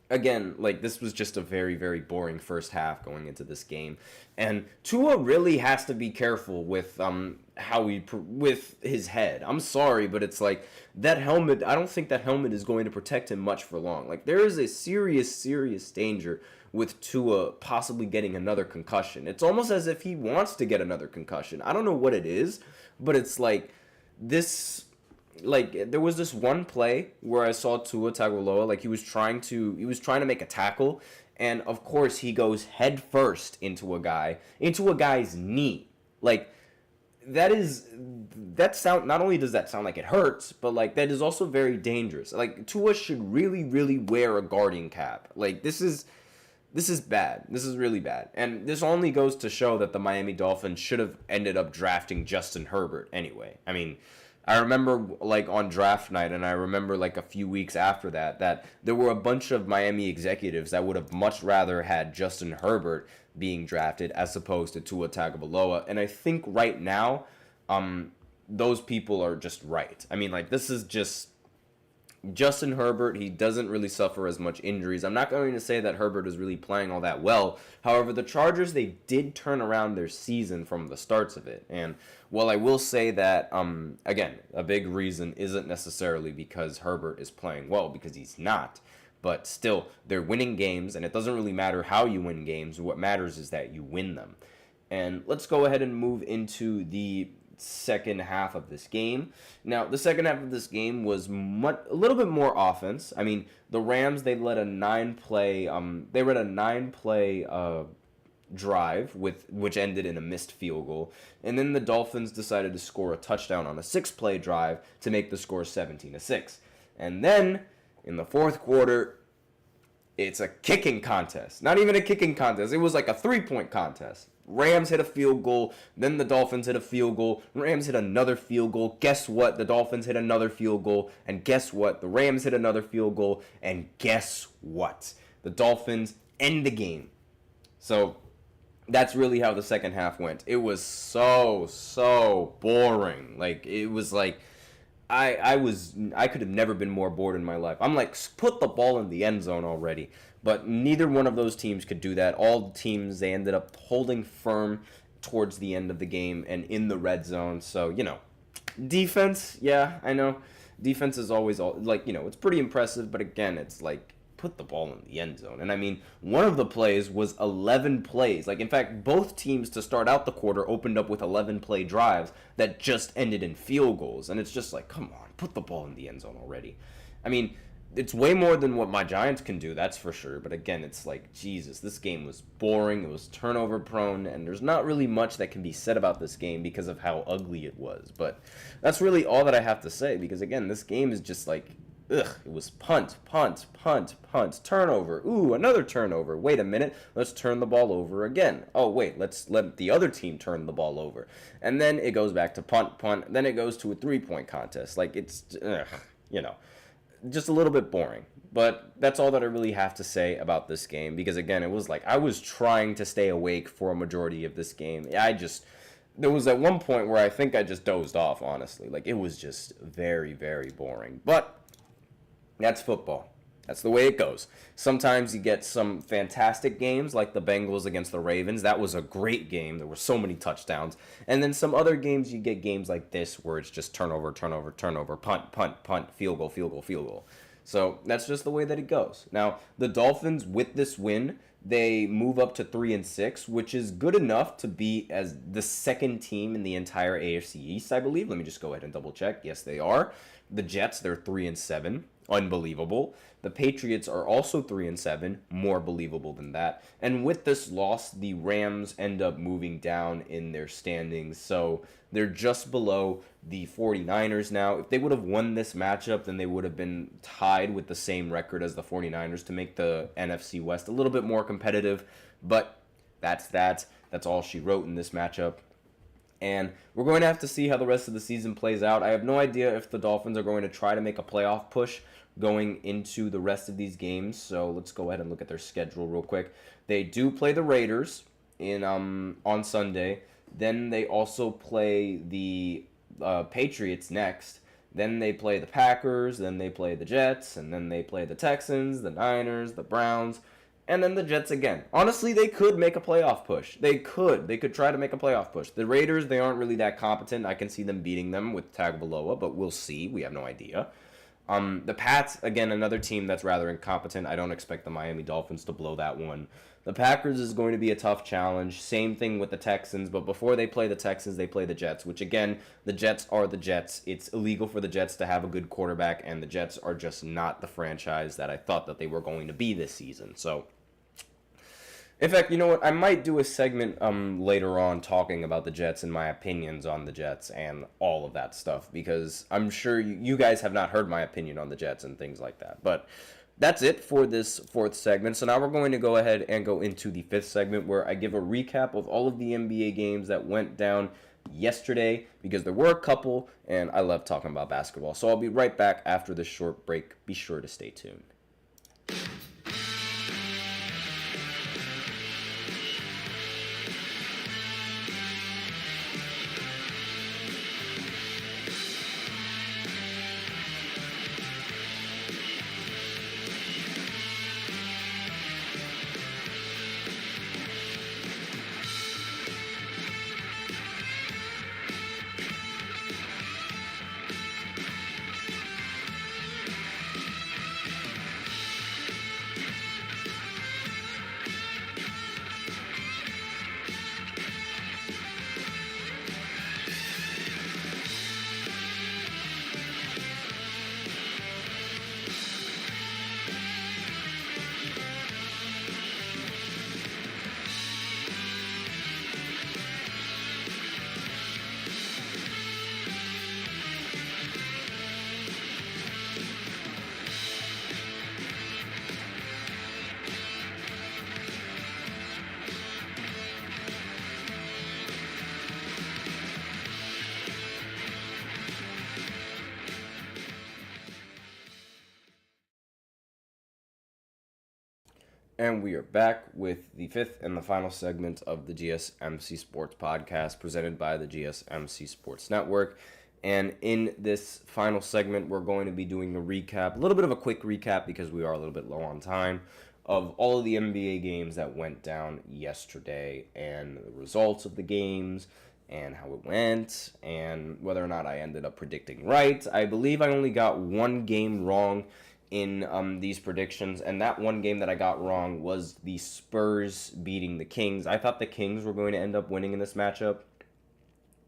again, like this was just a very, very boring first half going into this game, and Tua really has to be careful with with his head. I'm sorry, but it's like that helmet. I don't think that helmet is going to protect him much for long. Like there is a serious, serious danger with Tua possibly getting another concussion. It's almost as if he wants to get another concussion. I don't know what it is, but it's like this. Like there was this one play where I saw Tua Tagovailoa, like he was trying to make a tackle, and of course he goes head first into a guy's knee. Like not only does that sound like it hurts, but like that is also very dangerous. Like Tua should really, really wear a guarding cap. Like this is bad. This is really bad. And this only goes to show that the Miami Dolphins should have ended up drafting Justin Herbert anyway. I mean, I remember like on draft night, and I remember like a few weeks after that there were a bunch of Miami executives that would have much rather had Justin Herbert being drafted as opposed to Tua Tagovailoa. And I think right now, those people are just right. I mean, like this is just Justin Herbert. He doesn't really suffer as much injuries. I'm not going to say that Herbert is really playing all that well. However, the Chargers, they did turn around their season from the starts of it. And while I will say that, again, a big reason isn't necessarily because Herbert is playing well, because he's not. But still, they're winning games, and it doesn't really matter how you win games. What matters is that you win them. And let's go ahead and move into the second half of this game. Now, the second half of this game was a little bit more offense. I mean, the Rams, they led a 9-play drive which ended in a missed field goal, and then the Dolphins decided to score a touchdown on a 6-play drive to make the score 17-6. And then in the fourth quarter, it's a kicking contest. Not even a kicking contest. It was like a 3-point contest. Rams hit a field goal, then the Dolphins hit a field goal, Rams hit another field goal, guess what? The Dolphins hit another field goal, and guess what? The Rams hit another field goal, and guess what? The Dolphins end the game. So that's really how the second half went. It was so boring. Like, it was like, I could have never been more bored in my life. I'm like, put the ball in the end zone already. But neither one of those teams could do that. All the teams, they ended up holding firm towards the end of the game and in the red zone. So, defense, yeah, I know. defense is always, like, it's pretty impressive, but again, it's like, put the ball in the end zone. And I mean, one of the plays was 11 plays. Like, in fact, both teams to start out the quarter opened up with 11 play drives that just ended in field goals. And it's just like, come on, put the ball in the end zone already. I mean, it's way more than what my Giants can do, that's for sure. But again, it's like, Jesus, this game was boring. It was turnover prone, and there's not really much that can be said about this game because of how ugly it was. But that's really all that I have to say, because again, this game is just like, ugh, it was punt, turnover. Ooh, another turnover. Wait a minute, let's turn the ball over again. Oh, wait, let's let the other team turn the ball over. And then it goes back to punt, then it goes to a 3-point contest. Like, it's, just a little bit boring. But that's all that I really have to say about this game, because again, it was like I was trying to stay awake for a majority of this game. There was at one point where I think I just dozed off, honestly. Like, it was just very, very boring. But that's football. That's the way it goes. Sometimes you get some fantastic games like the Bengals against the Ravens. That was a great game. There were so many touchdowns. And then some other games, you get games like this where it's just turnover, punt, field goal. So that's just the way that it goes. Now, the Dolphins, with this win, they move up to 3-6, which is good enough to be as the second team in the entire AFC East, I believe. Let me just go ahead and double check. Yes, they are. The Jets, they're 3-7. Unbelievable. The Patriots are also 3-7, more believable than that. And with this loss, the Rams end up moving down in their standings, so they're just below the 49ers now. If they would have won this matchup, then they would have been tied with the same record as the 49ers to make the NFC West a little bit more competitive, but that's that. That's all she wrote in this matchup. And we're going to have to see how the rest of the season plays out. I have no idea if the Dolphins are going to try to make a playoff push going into the rest of these games. So let's go ahead and look at their schedule real quick. They do play the Raiders on Sunday. Then they also play the Patriots next. Then they play the Packers. Then they play the Jets. And then they play the Texans, the Niners, the Browns, and then the Jets again. Honestly, they could make a playoff push. They could try to make a playoff push. The Raiders, they aren't really that competent. I can see them beating them with Tagovailoa, but we'll see. We have no idea. The Pats, again, another team that's rather incompetent. I don't expect the Miami Dolphins to blow that one. The Packers is going to be a tough challenge. Same thing with the Texans, but before they play the Texans, they play the Jets, which again, the Jets are the Jets. It's illegal for the Jets to have a good quarterback, and the Jets are just not the franchise that I thought that they were going to be this season. So, in fact, you know what? I might do a segment later on talking about the Jets and my opinions on the Jets and all of that stuff, because I'm sure you guys have not heard my opinion on the Jets and things like that. But that's it for this fourth segment. So now we're going to go ahead and go into the fifth segment, where I give a recap of all of the NBA games that went down yesterday, because there were a couple, and I love talking about basketball. So I'll be right back after this short break. Be sure to stay tuned. And we are back with the fifth and the final segment of the GSMC Sports Podcast, presented by the GSMC Sports Network. And in this final segment, we're going to be doing a recap, a little bit of a quick recap because we are a little bit low on time, of all of the NBA games that went down yesterday and the results of the games and how it went, and whether or not I ended up predicting right. I believe I only got one game wrong in these predictions, and that one game that I got wrong was the Spurs beating the Kings. I thought the Kings were going to end up winning in this matchup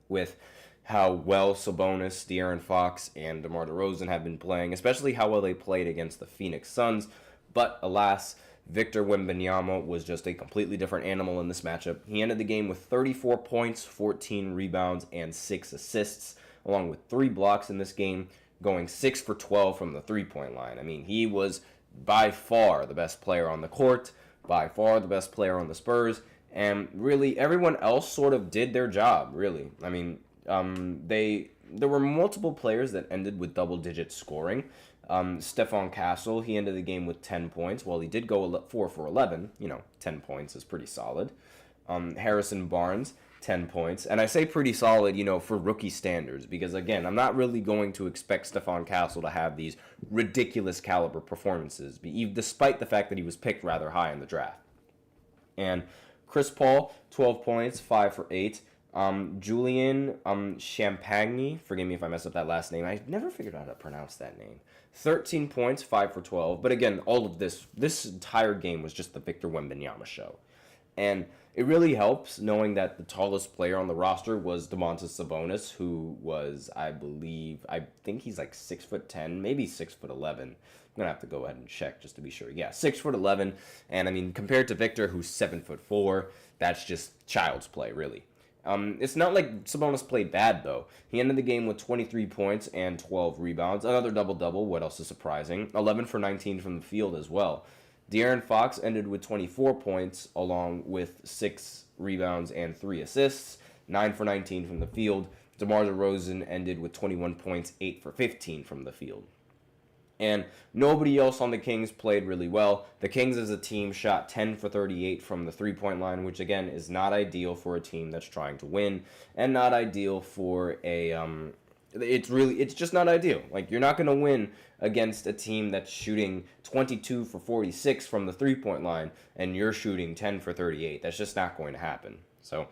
with how well Sabonis, De'Aaron Fox, and DeMar DeRozan have been playing, especially how well they played against the Phoenix Suns. But alas, Victor Wembanyama was just a completely different animal in this matchup. He ended the game with 34 points, 14 rebounds, and 6 assists, along with 3 blocks in this game, going 6 for 12 from the three-point line. I mean, he was by far the best player on the court, by far the best player on the Spurs, and really everyone else sort of did their job, really. I mean, there were multiple players that ended with double-digit scoring. Stephon Castle, he ended the game with 10 points. Well, he did go 4 for 11. 10 points is pretty solid. Harrison Barnes, 10 points. And I say pretty solid, for rookie standards, because, again, I'm not really going to expect Stephon Castle to have these ridiculous caliber performances, despite the fact that he was picked rather high in the draft. And Chris Paul, 12 points, 5 for 8. Julian Champagne, forgive me if I mess up that last name. I never figured out how to pronounce that name. 13 points, 5 for 12. But again, all of this entire game was just the Victor Wembanyama show. And it really helps knowing that the tallest player on the roster was Domantas Sabonis, who was, I think he's like 6'10", maybe 6'11". I'm gonna have to go ahead and check just to be sure. Yeah, 6'11", and I mean compared to Victor, who's 7'4", that's just child's play, really. It's not like Sabonis played bad, though. He ended the game with 23 points and 12 rebounds. Another double-double, what else is surprising? 11 for 19 from the field as well. De'Aaron Fox ended with 24 points, along with 6 rebounds and 3 assists. 9 for 19 from the field. DeMar DeRozan ended with 21 points, 8 for 15 from the field. And nobody else on the Kings played really well. The Kings as a team shot 10 for 38 from the three-point line, which again is not ideal for a team that's trying to win, and not ideal for a it's just not ideal. Like, you're not going to win against a team that's shooting 22 for 46 from the three-point line and you're shooting 10 for 38. That's just not going to happen. So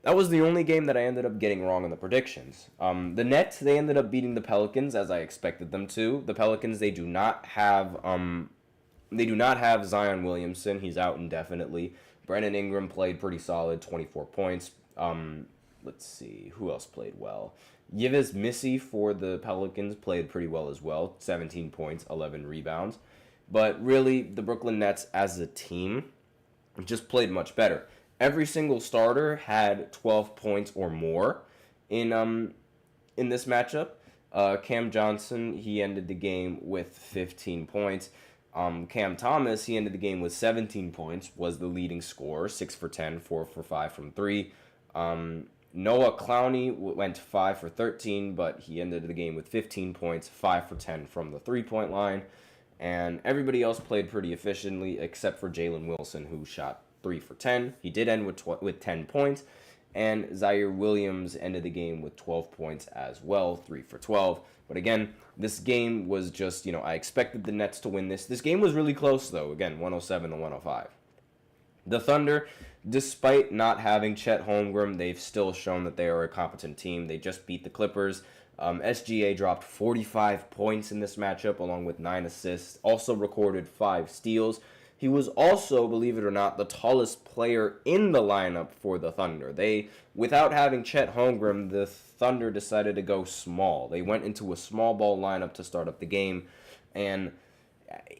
that was the only game that I ended up getting wrong in the predictions. The Nets, they ended up beating the Pelicans as I expected them to. The Pelicans, they do not have Zion Williamson. He's out indefinitely. Brandon Ingram played pretty solid, 24 points. Let's see, who else played well? Yves Missy for the Pelicans played pretty well as well, 17 points, 11 rebounds. But really, the Brooklyn Nets as a team just played much better. Every single starter had 12 points or more in this matchup. Cam Johnson, he ended the game with 15 points. Cam Thomas, he ended the game with 17 points, was the leading scorer, 6 for 10, 4 for 5 from 3. Noah Clowney went 5 for 13, but he ended the game with 15 points, 5 for 10 from the three-point line. And everybody else played pretty efficiently except for Jalen Wilson, who shot 3 for 10. He did end with 10 points. And Zaire Williams ended the game with 12 points as well, 3 for 12. But again, this game was just, I expected the Nets to win this. This game was really close, though. Again, 107 to 105. The Thunder, despite not having Chet Holmgren, they've still shown that they are a competent team. They just beat the Clippers. SGA dropped 45 points in this matchup, along with 9 assists. Also recorded 5 steals. He was also, believe it or not, the tallest player in the lineup for the Thunder. Without having Chet Holmgren, the Thunder decided to go small. They went into a small ball lineup to start up the game, and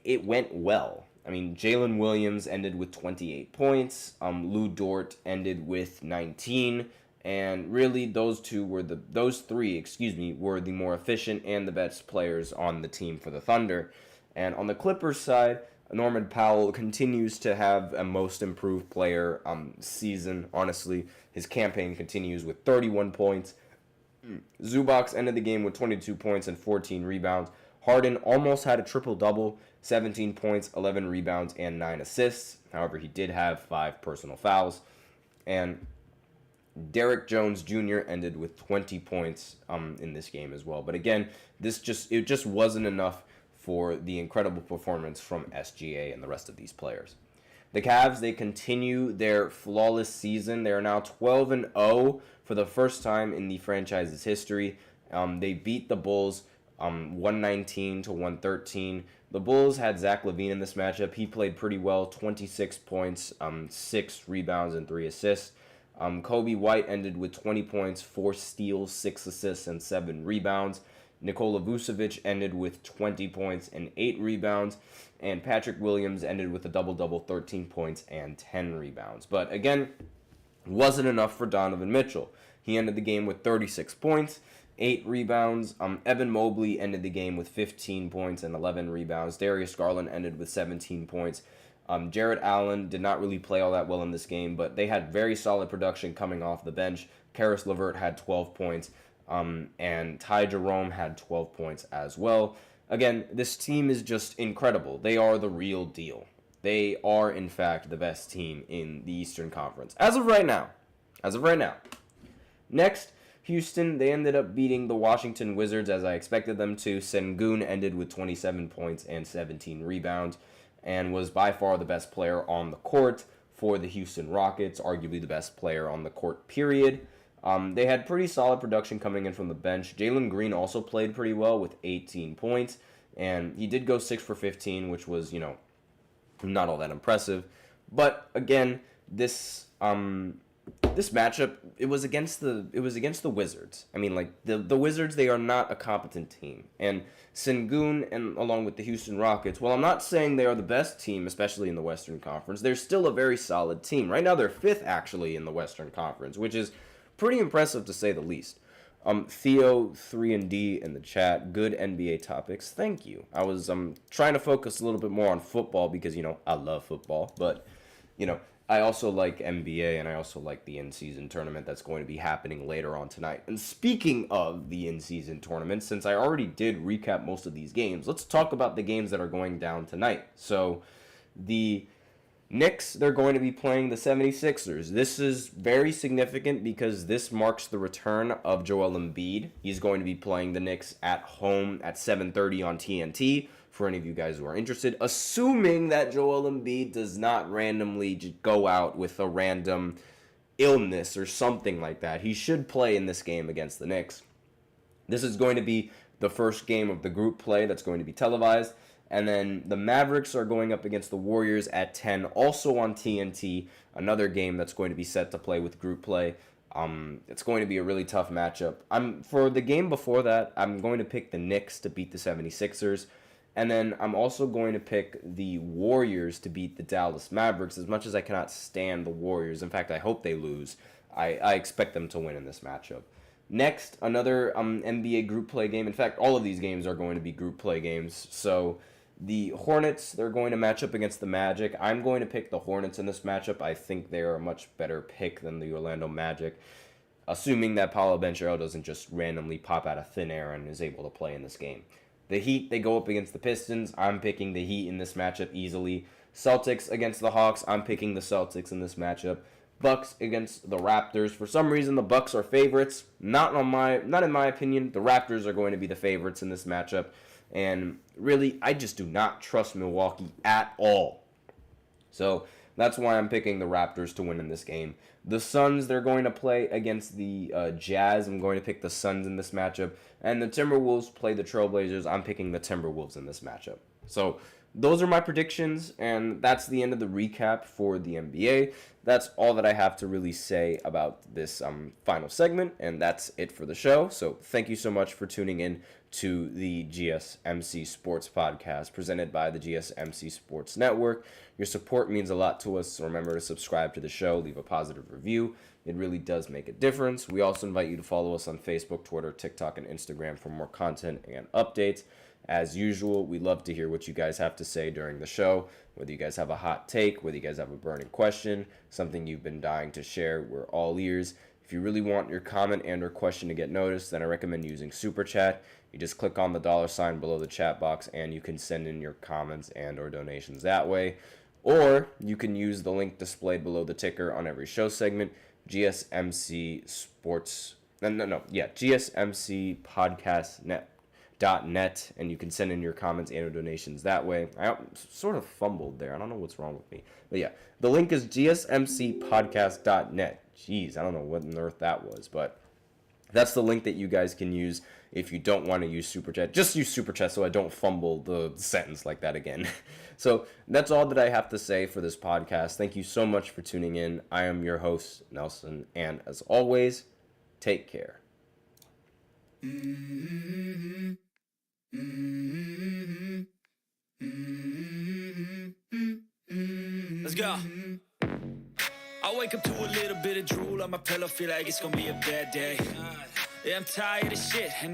it went well. I mean, Jalen Williams ended with 28 points. Lou Dort ended with 19. And really, those three were the more efficient and the best players on the team for the Thunder. And on the Clippers side, Norman Powell continues to have a most improved player season, honestly. His campaign continues with 31 points. Zubac ended the game with 22 points and 14 rebounds. Harden almost had a triple-double, 17 points, 11 rebounds, and 9 assists. However, he did have 5 personal fouls. And Derrick Jones Jr. ended with 20 points in this game as well. But again, it just wasn't enough for the incredible performance from SGA and the rest of these players. The Cavs, they continue their flawless season. They are now 12-0 for the first time in the franchise's history. They beat the Bulls 119 to 113. The Bulls had Zach LaVine in this matchup. He played pretty well, 26 points, 6 rebounds, and 3 assists. Kobe White ended with 20 points, 4 steals, 6 assists, and 7 rebounds. Nikola Vucevic ended with 20 points and 8 rebounds. And Patrick Williams ended with a double-double, 13 points and 10 rebounds. But again, wasn't enough for Donovan Mitchell. He ended the game with 36 points, 8 rebounds. Evan Mobley ended the game with 15 points and 11 rebounds. Darius Garland ended with 17 points. Jared Allen did not really play all that well in this game, but they had very solid production coming off the bench. Karis LeVert had 12 points, and Ty Jerome had 12 points as well. Again, this team is just incredible. They are the real deal. They are, in fact, the best team in the Eastern Conference. As of right now. Next, Houston, they ended up beating the Washington Wizards as I expected them to. Sengun ended with 27 points and 17 rebounds and was by far the best player on the court for the Houston Rockets, arguably the best player on the court, period. They had pretty solid production coming in from the bench. Jalen Green also played pretty well with 18 points, and he did go 6 for 15, which was, not all that impressive. But again, this matchup, it was against the Wizards. I mean, the Wizards, they are not a competent team. And Sengun, and along with the Houston Rockets, while I'm not saying they are the best team, especially in the Western Conference, they're still a very solid team. Right now, they're 5th actually in the Western Conference, which is pretty impressive to say the least. Theo 3&D in the chat, good NBA topics. Thank you. I was trying to focus a little bit more on football because I love football, but I also like NBA, and I also like the in-season tournament that's going to be happening later on tonight. And speaking of the in-season tournament, since I already did recap most of these games, let's talk about the games that are going down tonight. So the Knicks, they're going to be playing the 76ers. This is very significant because this marks the return of Joel Embiid. He's going to be playing the Knicks at home at 7:30 on TNT. For any of you guys who are interested, assuming that Joel Embiid does not randomly just go out with a random illness or something like that. He should play in this game against the Knicks. This is going to be the first game of the group play that's going to be televised. And then the Mavericks are going up against the Warriors at 10, also on TNT, another game that's going to be set to play with group play. It's going to be a really tough matchup. For the game before that, I'm going to pick the Knicks to beat the 76ers. And then I'm also going to pick the Warriors to beat the Dallas Mavericks. As much as I cannot stand the Warriors, in fact, I hope they lose, I expect them to win in this matchup. Next, another NBA group play game. In fact, all of these games are going to be group play games. So the Hornets, they're going to match up against the Magic. I'm going to pick the Hornets in this matchup. I think they are a much better pick than the Orlando Magic, assuming that Paolo Banchero doesn't just randomly pop out of thin air and is able to play in this game. The Heat, they go up against the Pistons. I'm picking the Heat in this matchup easily. Celtics against the Hawks. I'm picking the Celtics in this matchup. Bucks against the Raptors. For some reason, the Bucks are favorites. Not in my opinion. The Raptors are going to be the favorites in this matchup. And really, I just do not trust Milwaukee at all. So that's why I'm picking the Raptors to win in this game. The Suns, they're going to play against the Jazz. I'm going to pick the Suns in this matchup. And the Timberwolves play the Trailblazers. I'm picking the Timberwolves in this matchup. So those are my predictions, and that's the end of the recap for the NBA. That's all that I have to really say about this final segment, and that's it for the show. So thank you so much for tuning in to the GSMC Sports Podcast presented by the GSMC Sports Network. Your support means a lot to us, so remember to subscribe to the show, leave a positive review. It really does make a difference. We also invite you to follow us on Facebook, Twitter, TikTok, and Instagram for more content and updates. As usual, we love to hear what you guys have to say during the show, whether you guys have a hot take, whether you guys have a burning question, something you've been dying to share. We're all ears. If you really want your comment and or question to get noticed, then I recommend using Super Chat. You just click on the $ below the chat box, and you can send in your comments and or donations that way. Or you can use the link displayed below the ticker on every show segment, GSMC Sports, GSMC Podcast .net, and you can send in your comments and or donations that way. I sort of fumbled there. I don't know what's wrong with me. But yeah, the link is gsmcpodcast.net, Jeez, I don't know what on earth that was, but that's the link that you guys can use if you don't want to use Super Chat. Just use Super Chat so I don't fumble the sentence like that again. So that's all that I have to say for this podcast. Thank you so much for tuning in. I am your host, Nelson, and as always, take care. Let's go. I wake up to a little bit of drool on my pillow, feel like it's gonna be a bad day. Yeah, I'm tired of shit, and the